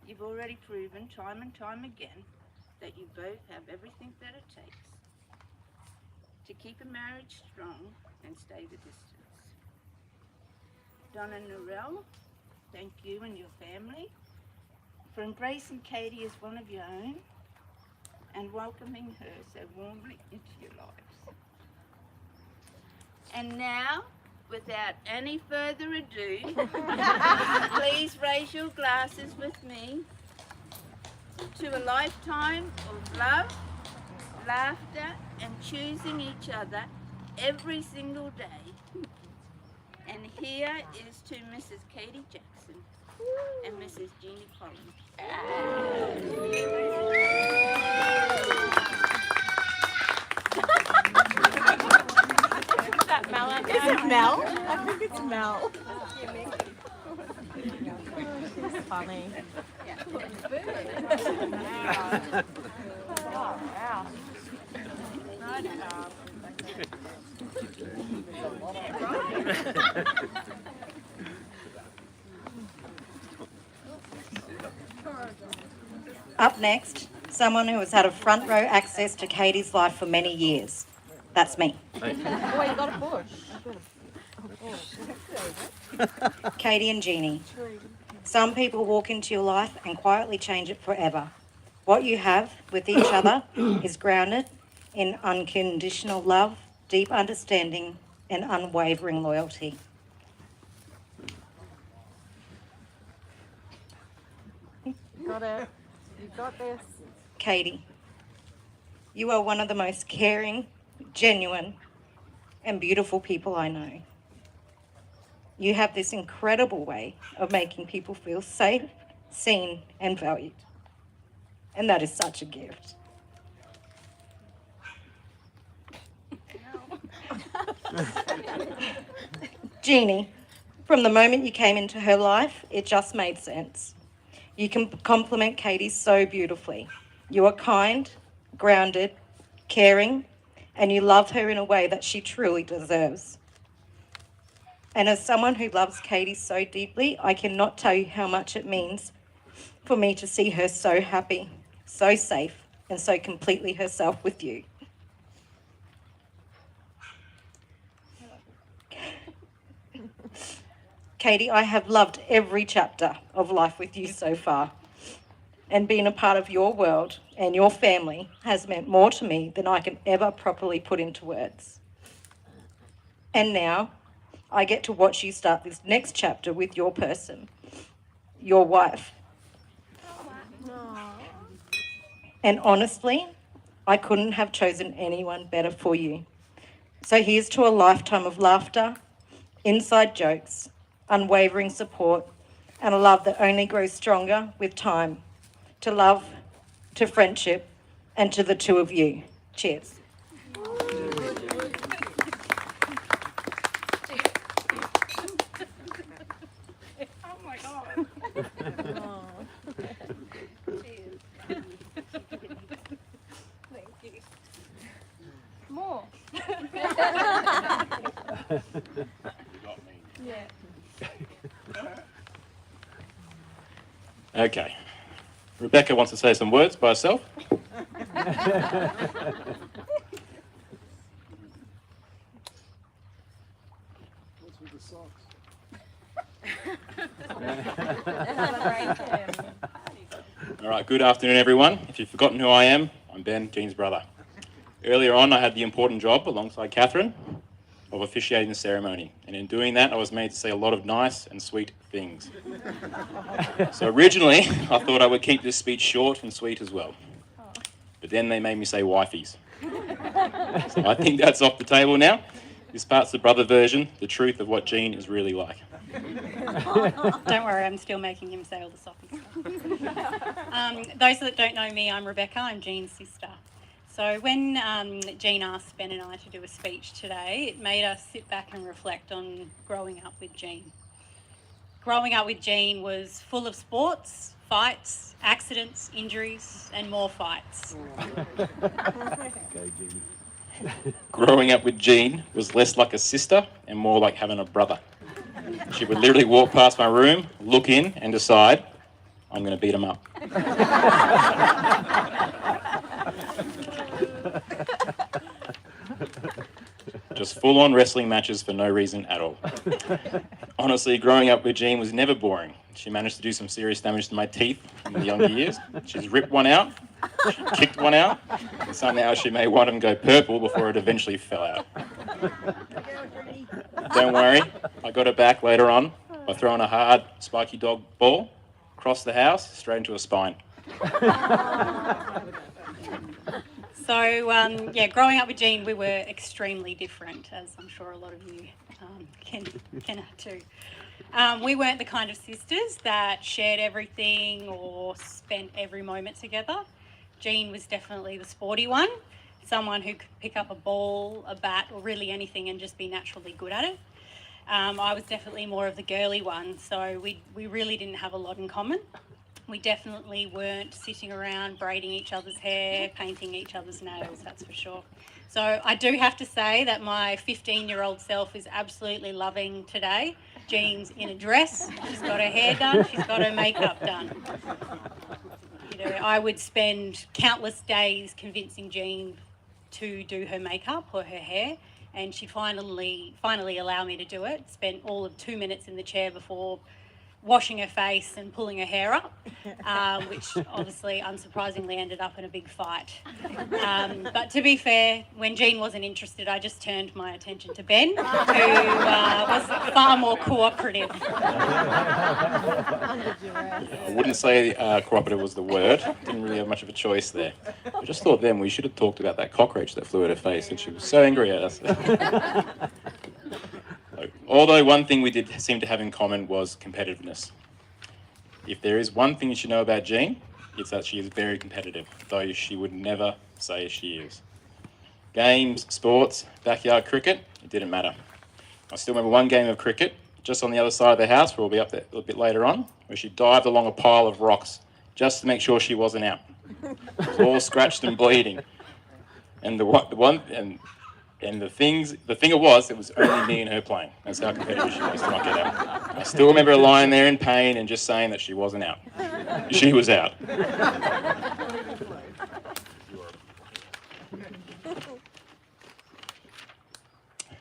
[SPEAKER 11] You've already proven time and time again that you both have everything that it takes to keep a marriage strong and stay the distance. Donna Norell, thank you and your family for embracing Katie as one of your own and welcoming her so warmly into your lives. And now, without any further ado, please raise your glasses with me to a lifetime of love, laughter, and choosing each other every single day. And here is to Mrs. Katie Jackson and Mrs. Jeannie Collins.
[SPEAKER 12] Is it Mel? I think it's Mel. She's funny. Oh, wow.
[SPEAKER 6] Up next, someone who has had a front row access to Katie's life for many years. That's me.
[SPEAKER 12] Oh, you got a push.
[SPEAKER 6] Katie and Jeannie. Some people walk into your life and quietly change it forever. What you have with each other is grounded in unconditional love, deep understanding, and unwavering loyalty.
[SPEAKER 12] Got it. You got this.
[SPEAKER 6] Katie, you are one of the most caring, genuine, and beautiful people I know. You have this incredible way of making people feel safe, seen, and valued. And that is such a gift. Jeannie, from the moment you came into her life, it just made sense. You can compliment Katie so beautifully. You are kind, grounded, caring, and you love her in a way that she truly deserves. And as someone who loves Katie so deeply, I cannot tell you how much it means for me to see her so happy, so safe, and so completely herself with you. Katie, I have loved every chapter of life with you so far. And being a part of your world and your family has meant more to me than I can ever properly put into words. And now, I get to watch you start this next chapter with your person, your wife. And honestly, I couldn't have chosen anyone better for you. So here's to a lifetime of laughter, inside jokes, unwavering support, and a love that only grows stronger with time. To love, to friendship, and to the two of you. Cheers.
[SPEAKER 2] More.
[SPEAKER 4] Okay. Rebecca wants to say some words by herself.
[SPEAKER 5] What's with the socks?
[SPEAKER 4] All right, good afternoon, everyone. If you've forgotten who I am, I'm Ben, Jean's brother. Earlier on, I had the important job, alongside Catherine, of officiating the ceremony. And in doing that, I was made to say a lot of nice and sweet things. So originally, I thought I would keep this speech short and sweet as well. But then they made me say wifeys. So I think that's off the table now. This part's the brother version, the truth of what Jean is really like.
[SPEAKER 13] Don't worry, I'm still making him say all the soppy stuff. Those that don't know me, I'm Rebecca, I'm Jean's sister. So when Jean asked Ben and I to do a speech today, it made us sit back and reflect on growing up with Jean. Growing up with Jean was full of sports, fights, accidents, injuries, and more fights.
[SPEAKER 4] Growing up with Jean was less like a sister and more like having a brother. She would literally walk past my room, look in, and decide, I'm going to beat him up. Just full-on wrestling matches for no reason at all. Honestly, growing up with Jean was never boring. She managed to do some serious damage to my teeth in the younger years. She's ripped one out, she kicked one out, and somehow she made one of them go purple before it eventually fell out. Don't worry, I got her back later on by throwing a hard, spiky dog ball across the house, straight into her spine.
[SPEAKER 13] So, yeah, growing up with Jean, we were extremely different, as I'm sure a lot of you can add to. We weren't the kind of sisters that shared everything or spent every moment together. Jean was definitely the sporty one, someone who could pick up a ball, a bat, or really anything and just be naturally good at it. I was definitely more of the girly one, so we really didn't have a lot in common. We definitely weren't sitting around braiding each other's hair, painting each other's nails, that's for sure. So I do have to say that my 15-year-old self is absolutely loving today. Jean's in a dress, she's got her hair done, she's got her makeup done. You know, I would spend countless days convincing Jean to do her makeup or her hair, and she'd finally allow me to do it. Spent all of 2 minutes in the chair before washing her face and pulling her hair up, which obviously unsurprisingly ended up in a big fight. But to be fair, when Jean wasn't interested, I just turned my attention to Ben, who was far more cooperative.
[SPEAKER 4] I wouldn't say cooperative was the word. Didn't really have much of a choice there. I just thought then we should have talked about that cockroach that flew at her face, and she was so angry at us. Although one thing we did seem to have in common was competitiveness. If there is one thing you should know about Jean, it's that she is very competitive, though she would never say she is. Games, sports, backyard cricket, it didn't matter. I still remember one game of cricket, just on the other side of the house, where we'll be up there a little bit later on, where she dived along a pile of rocks just to make sure she wasn't out. It was all scratched and bleeding. And the thing it was only me and her playing. That's how competitive she was to not get out. I still remember her lying there in pain and just saying that she wasn't out. She was out.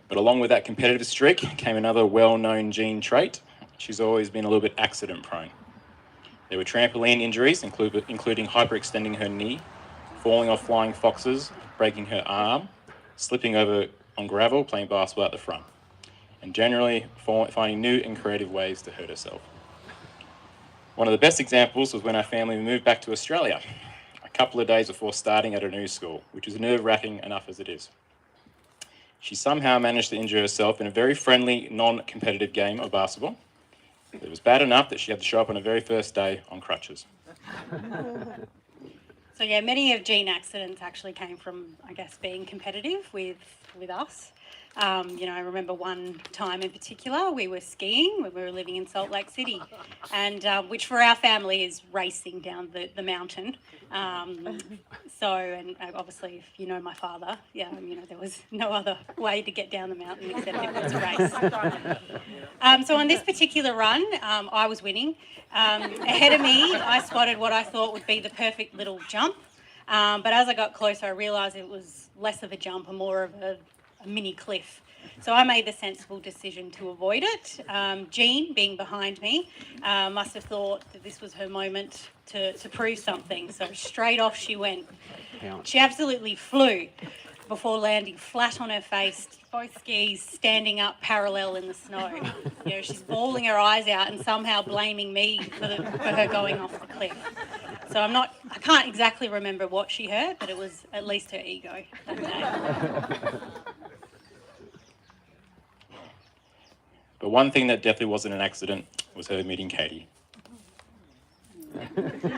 [SPEAKER 4] But along with that competitive streak came another well-known Jean trait. She's always been a little bit accident prone. There were trampoline injuries, including hyperextending her knee, falling off flying foxes, breaking her arm, slipping over on gravel, playing basketball at the front, and generally finding new and creative ways to hurt herself. One of the best examples was when our family moved back to Australia, a couple of days before starting at a new school, which was nerve-wracking enough as it is. She somehow managed to injure herself in a very friendly, non-competitive game of basketball. It was bad enough that she had to show up on her very first day on crutches.
[SPEAKER 13] So yeah, many of Jean accidents actually came from, I guess, being competitive with us. You know, I remember one time in particular, we were skiing when we were living in Salt Lake City, and which for our family is racing down the mountain. And obviously, if you know my father, yeah, you know, there was no other way to get down the mountain except it was a race. So on this particular run, I was winning. Ahead of me, I spotted what I thought would be the perfect little jump. But as I got closer, I realised it was less of a jump and more of a mini cliff. So I made the sensible decision to avoid it. Jean, being behind me, must have thought that this was her moment to prove something. So straight off she went. She absolutely flew before landing flat on her face, both skis standing up parallel in the snow. You know, she's bawling her eyes out and somehow blaming me for her going off the cliff. So I can't exactly remember what she heard, but it was at least her ego that day.
[SPEAKER 4] But one thing that definitely wasn't an accident was her meeting Katie.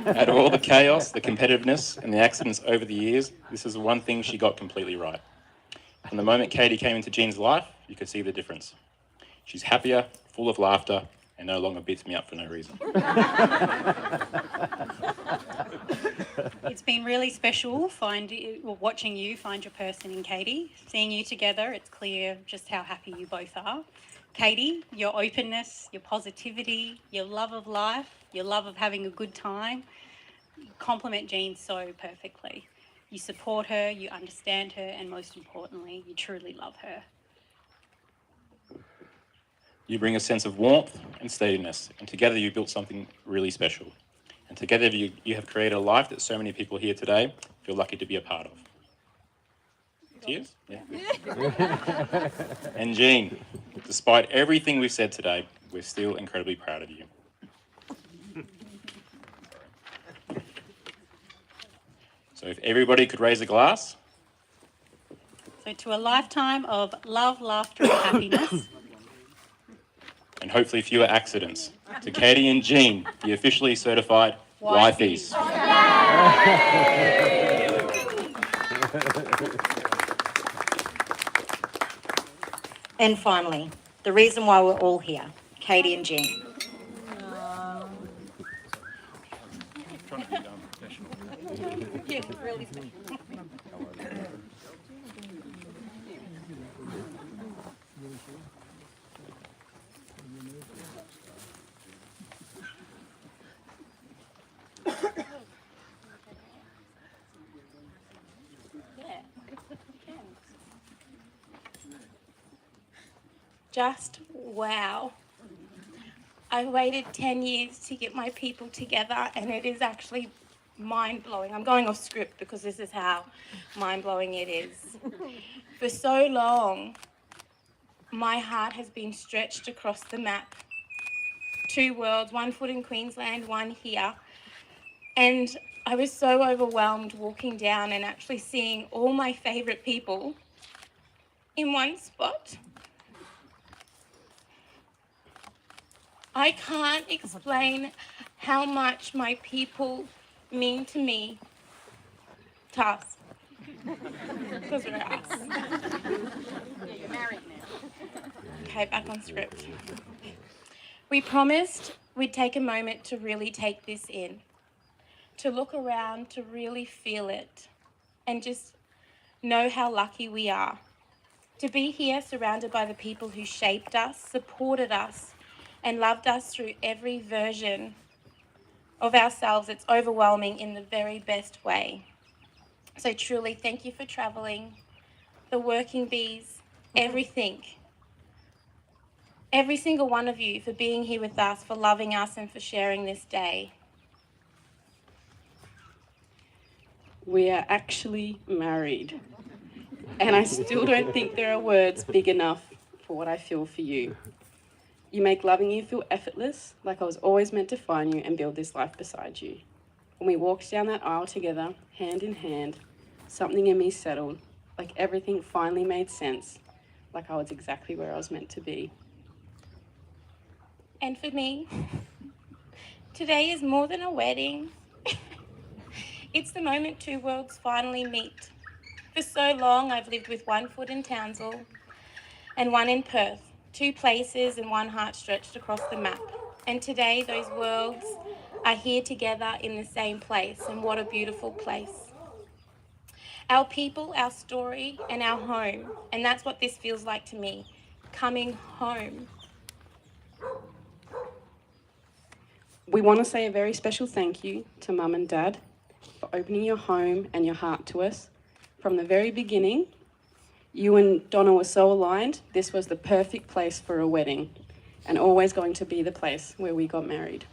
[SPEAKER 4] Out of all the chaos, the competitiveness, and the accidents over the years, this is the one thing she got completely right. From the moment Katie came into Jean's life, you could see the difference. She's happier, full of laughter, and no longer beats me up for no reason.
[SPEAKER 13] It's been really special watching you find your person in Katie. Seeing you together, it's clear just how happy you both are. Katie, your openness, your positivity, your love of life, your love of having a good time, complement Jean so perfectly. You support her, you understand her, and most importantly, you truly love her.
[SPEAKER 4] You bring a sense of warmth and steadiness, and together you built something really special. And together you have created a life that so many people here today feel lucky to be a part of. Cheers? Yeah. And Jean, despite everything we've said today, we're still incredibly proud of you. So if everybody could raise a glass.
[SPEAKER 13] So to a lifetime of love, laughter and happiness.
[SPEAKER 4] And hopefully fewer accidents. To Katie and Jean, the officially certified wifeys.
[SPEAKER 6] And finally, the reason why we're all here, Katie and Jean.
[SPEAKER 13] Yeah, really special.
[SPEAKER 3] Just wow. I waited 10 years to get my people together, and it is actually mind-blowing. I'm going off script because this is how mind-blowing it is. For so long, my heart has been stretched across the map. 2 worlds, 1 foot in Queensland, 1 here. And I was so overwhelmed walking down and actually seeing all my favourite people in one spot. I can't explain how much my people mean to me. To us. Because we're us.
[SPEAKER 7] Yeah, you're married now.
[SPEAKER 3] Okay, back on script. We promised we'd take a moment to really take this in, to look around, to really feel it, and just know how lucky we are to be here surrounded by the people who shaped us, supported us, and loved us through every version of ourselves. It's overwhelming in the very best way. So truly, thank you for travelling, the working bees, everything. Every single one of you for being here with us, for loving us and for sharing this day.
[SPEAKER 7] We are actually married. And I still don't think there are words big enough for what I feel for you. You make loving you feel effortless, like I was always meant to find you and build this life beside you. When we walked down that aisle together, hand in hand, something in me settled, like everything finally made sense, like I was exactly where I was meant to be.
[SPEAKER 3] And for me, today is more than a wedding. It's the moment 2 worlds finally meet. For so long, I've lived with 1 foot in Townsville and 1 in Perth. 2 places and 1 heart stretched across the map. And today those worlds are here together in the same place, and what a beautiful place. Our people, our story, and our home, and that's what this feels like to me, coming home.
[SPEAKER 7] We want to say a very special thank you to Mum and Dad for opening your home and your heart to us. From the very beginning, you and Donna were so aligned. This was the perfect place for a wedding, and always going to be the place where we got married.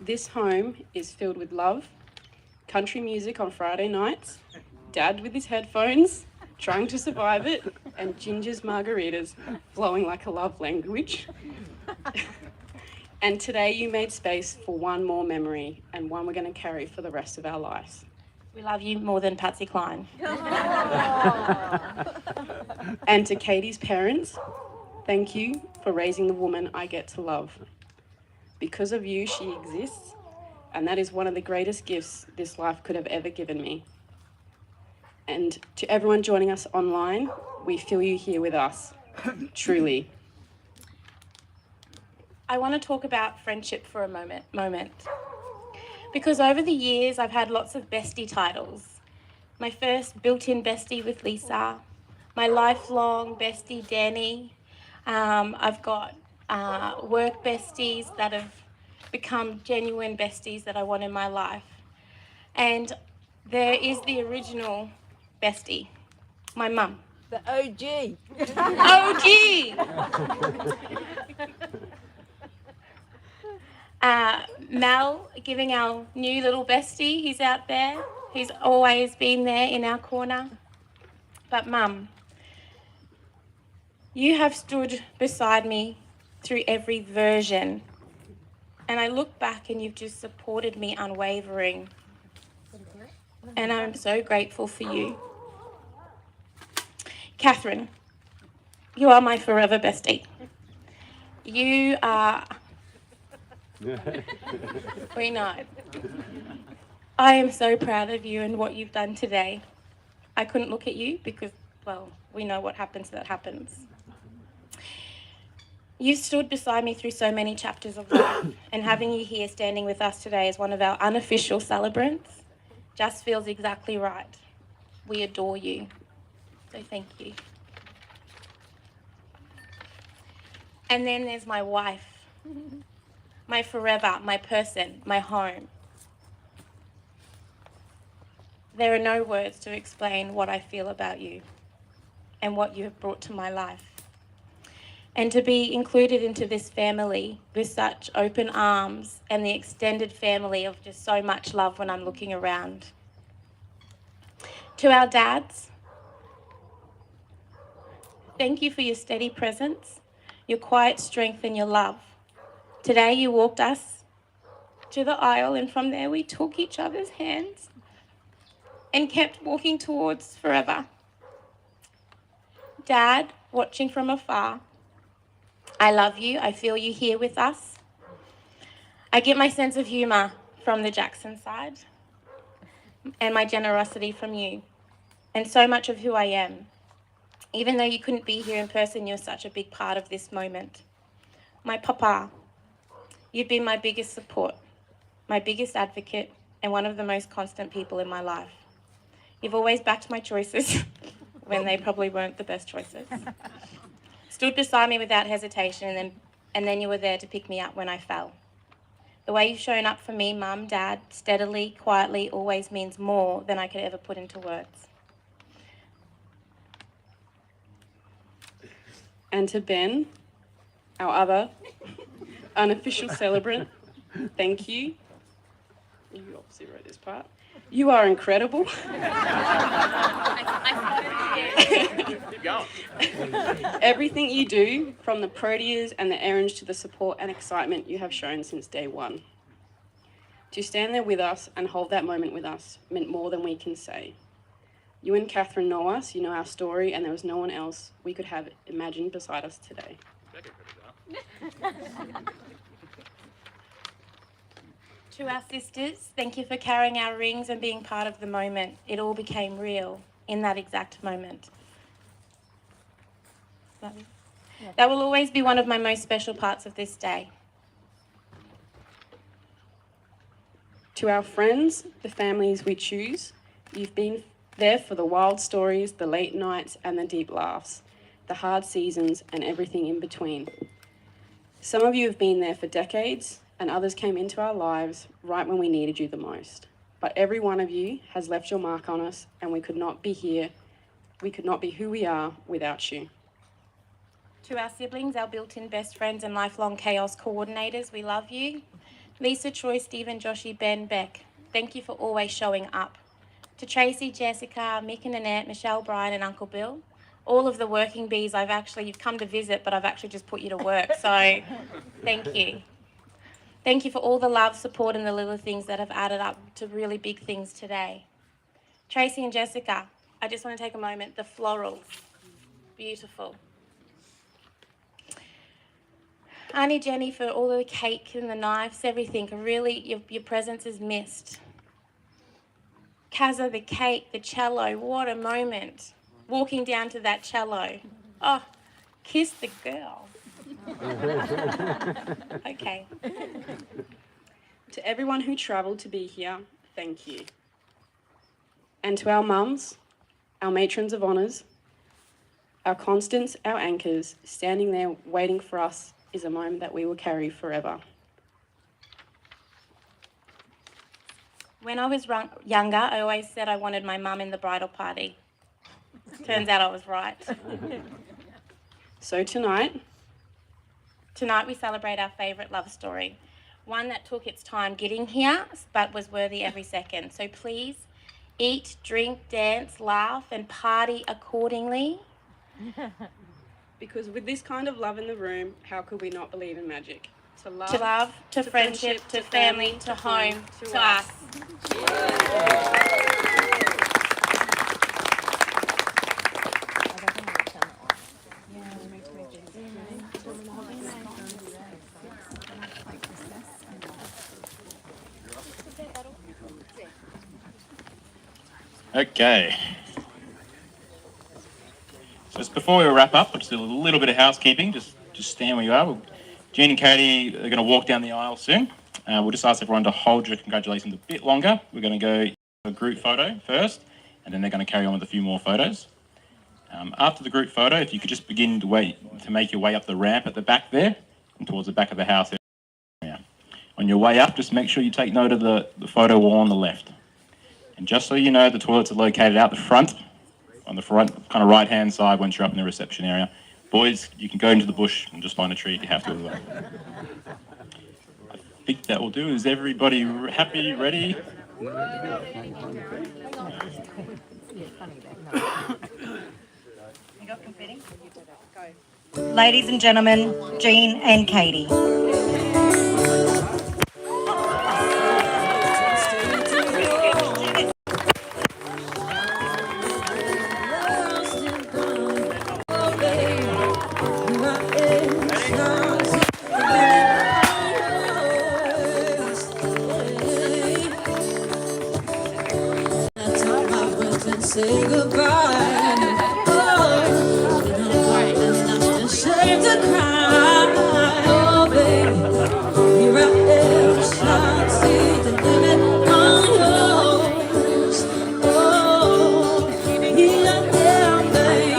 [SPEAKER 7] This home is filled with love, country music on Friday nights, Dad with his headphones, trying to survive it, and Ginger's margaritas flowing like a love language. And today you made space for one more memory, and one we're going to carry for the rest of our lives.
[SPEAKER 3] We love you more than Patsy Cline.
[SPEAKER 7] And to Katie's parents, thank you for raising the woman I get to love. Because of you, she exists, and that is one of the greatest gifts this life could have ever given me. And to everyone joining us online, we feel you here with us, truly.
[SPEAKER 3] I want to talk about friendship for a moment. Because over the years, I've had lots of bestie titles. My first built-in bestie with Lisa, my lifelong bestie, Danny. I've got work besties that have become genuine besties that I want in my life. And there is the original bestie, My mum.
[SPEAKER 12] The OG.
[SPEAKER 3] Mel, giving our new little bestie, he's out there. He's always been there in our corner. But Mum, you have stood beside me through every version. And I look back and you've just supported me unwavering. And I'm so grateful for you. Catherine, you are my forever bestie. You are... We know. I am so proud of you and what you've done today. I couldn't look at you because, well, we know what happens that happens. You stood beside me through so many chapters of life, and having you here standing with us today as one of our unofficial celebrants just feels exactly right. We adore you. So thank you. And then there's my wife. My forever, my person, my home. There are no words to explain what I feel about you and what you have brought to my life. And to be included into this family with such open arms and the extended family of just so much love when I'm looking around. To our dads, thank you for your steady presence, your quiet strength and your love. Today you walked us to the aisle, and from there we took each other's hands and kept walking towards forever. Dad, watching from afar, I love you. I feel you here with us. I get my sense of humour from the Jackson side and my generosity from you, and so much of who I am. Even though you couldn't be here in person, you're such a big part of this moment. My papa, you've been my biggest support, my biggest advocate, and one of the most constant people in my life. You've always backed my choices when they probably weren't the best choices. Stood beside me without hesitation, and then you were there to pick me up when I fell. The way you've shown up for me, Mum, Dad, steadily, quietly, always means more than I could ever put into words.
[SPEAKER 7] And to Ben, our other unofficial celebrant, thank you. You obviously wrote this part. You are incredible.
[SPEAKER 4] Keep going.
[SPEAKER 7] Everything you do, from the proteas and the errands to the support and excitement you have shown since day one. To stand there with us and hold that moment with us meant more than we can say. You and Catherine know us, you know our story, and there was no one else we could have imagined beside us today.
[SPEAKER 3] To our sisters, thank you for carrying our rings and being part of the moment. It all became real in that exact moment. That will always be one of my most special parts of this day.
[SPEAKER 7] To our friends, the families we choose, you've been there for the wild stories, the late nights and the deep laughs, the hard seasons and everything in between. Some of you have been there for decades, and others came into our lives right when we needed you the most. But every one of you has left your mark on us, and we could not be here, we could not be who we are without you.
[SPEAKER 3] To our siblings, our built-in best friends and lifelong chaos coordinators, we love you. Lisa, Troy, Stephen, Joshy, Ben, Beck, thank you for always showing up. To Tracy, Jessica, Mick and Annette, Michelle, Brian and Uncle Bill, all of the working bees, you've come to visit, but I've actually just put you to work, so thank you. Thank you for all the love, support and the little things that have added up to really big things today. Tracy and Jessica, I just want to take a moment. The florals, beautiful. Auntie Jenny for all the cake and the knives, everything. Really, your presence is missed. Kaza, the cake, the cello, what a moment. Walking down to that cello. Oh, kiss the girl. Okay.
[SPEAKER 7] To everyone who travelled to be here, thank you. And to our mums, our matrons of honours, our constants, our anchors, standing there waiting for us is a moment that we will carry forever.
[SPEAKER 3] When I was younger, I always said I wanted my mum in the bridal party. Turns out I was right.
[SPEAKER 7] So tonight,
[SPEAKER 3] We celebrate our favourite love story. One that took its time getting here, but was worthy every second. So please, eat, drink, dance, laugh, and party accordingly.
[SPEAKER 7] because with this kind of love in the room, how could we not believe in magic?
[SPEAKER 3] To love, to friendship, to family, to home, to us.
[SPEAKER 4] Okay. Just before we wrap up, just a little bit of housekeeping. Just stand where you are. Jean and Katie are going to walk down the aisle soon. We'll just ask everyone to hold your congratulations a bit longer. We're going to go a group photo first, and then they're going to carry on with a few more photos. After the group photo, if you could just begin to make your way up the ramp at the back there and towards the back of the house area. On your way up, just make sure you take note of the photo wall on the left. And just so you know, the toilets are located out the front, on the front kind of right-hand side once you're up in the reception area. Boys, you can go into the bush and just find a tree if you have to as well. I think that will do. Is everybody happy, ready?
[SPEAKER 6] You got confetti? Go. Ladies and gentlemen, Jean and Katie.
[SPEAKER 1] Say goodbye. Oh, I'm not ashamed to cry. Oh, baby, here I am, trying to see the limit on yours. Oh, here I am, baby,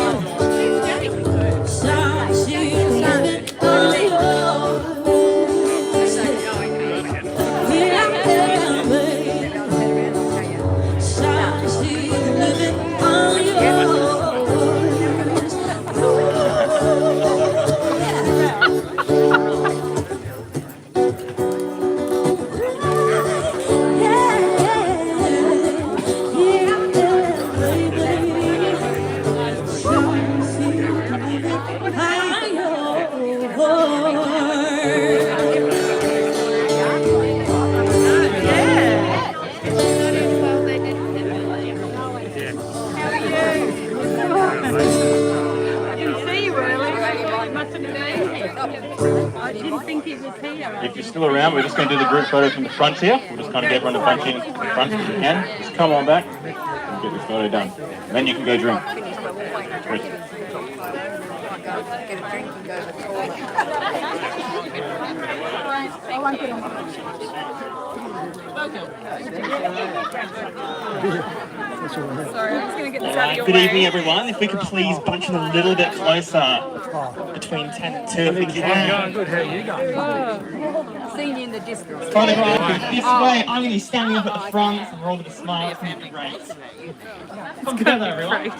[SPEAKER 1] trying to see the limit on yours. Here I am, baby, trying to see the limit on yours.
[SPEAKER 4] If you're still around, we're just going to do the group photo from the front here. We'll just kind of get everyone to bunch in the front if you can. Just come on back and get this photo done. And then you can go drink.
[SPEAKER 2] Sorry, I'm just going to get this out of your
[SPEAKER 14] Good
[SPEAKER 2] way.
[SPEAKER 14] evening, everyone. If we could please bunch in a little bit closer, between 10 and 2 if we can.
[SPEAKER 12] Good, how are you going? Seen you in the distance.
[SPEAKER 14] Photograph this way. I'm going to be standing up at the front, so we're all going to smile. It's going to be great. Come together, everyone.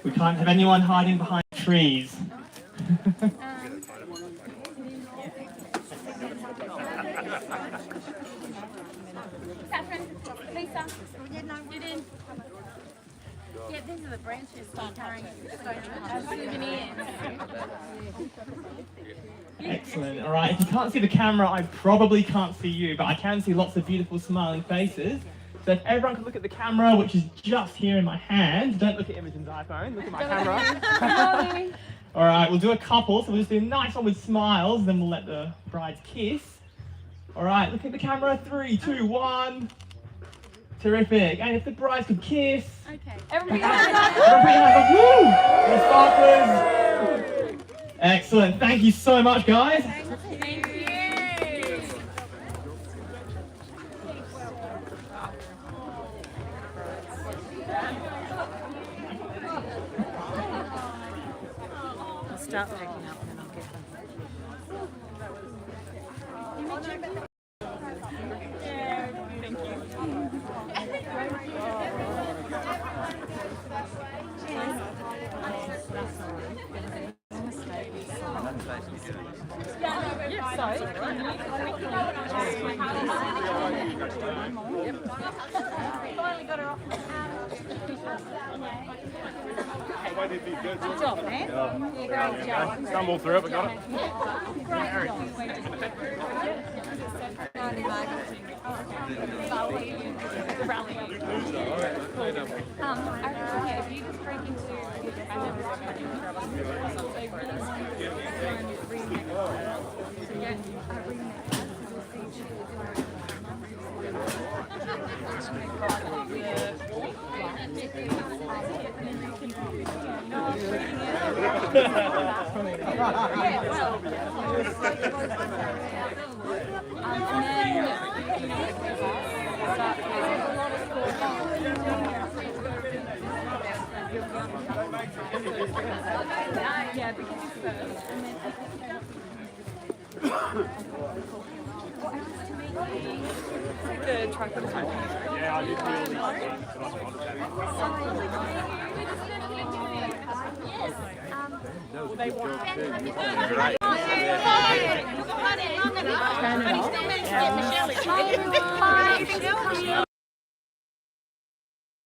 [SPEAKER 14] We can't have anyone hiding behind trees.
[SPEAKER 8] Catherine, Lisa, you did. Yeah, these are the branches we're carrying as souvenirs.
[SPEAKER 14] Excellent. All right. If you can't see the camera, I probably can't see you, but I can see lots of beautiful smiling faces. So if everyone could look at the camera, which is just here in my hand. Don't look at Imogen's iPhone. Look at my camera. All right. We'll do a couple. So we'll just do a nice one with smiles. Then we'll let the brides kiss. All right. Look at the camera. 3, 2, 1. Terrific. And if the brides could kiss.
[SPEAKER 8] Okay.
[SPEAKER 14] Everybody have a woo! The sparklers. Excellent. Thank you so much, guys.
[SPEAKER 8] Thank you.
[SPEAKER 12] start packing up and then I'll get them. Good job, man. Yeah, great job.
[SPEAKER 4] Stumbled through it, but got it.
[SPEAKER 2] If you just break yeah, because it's first, and then the tripod type.
[SPEAKER 4] Yeah, I did
[SPEAKER 8] Turn it off.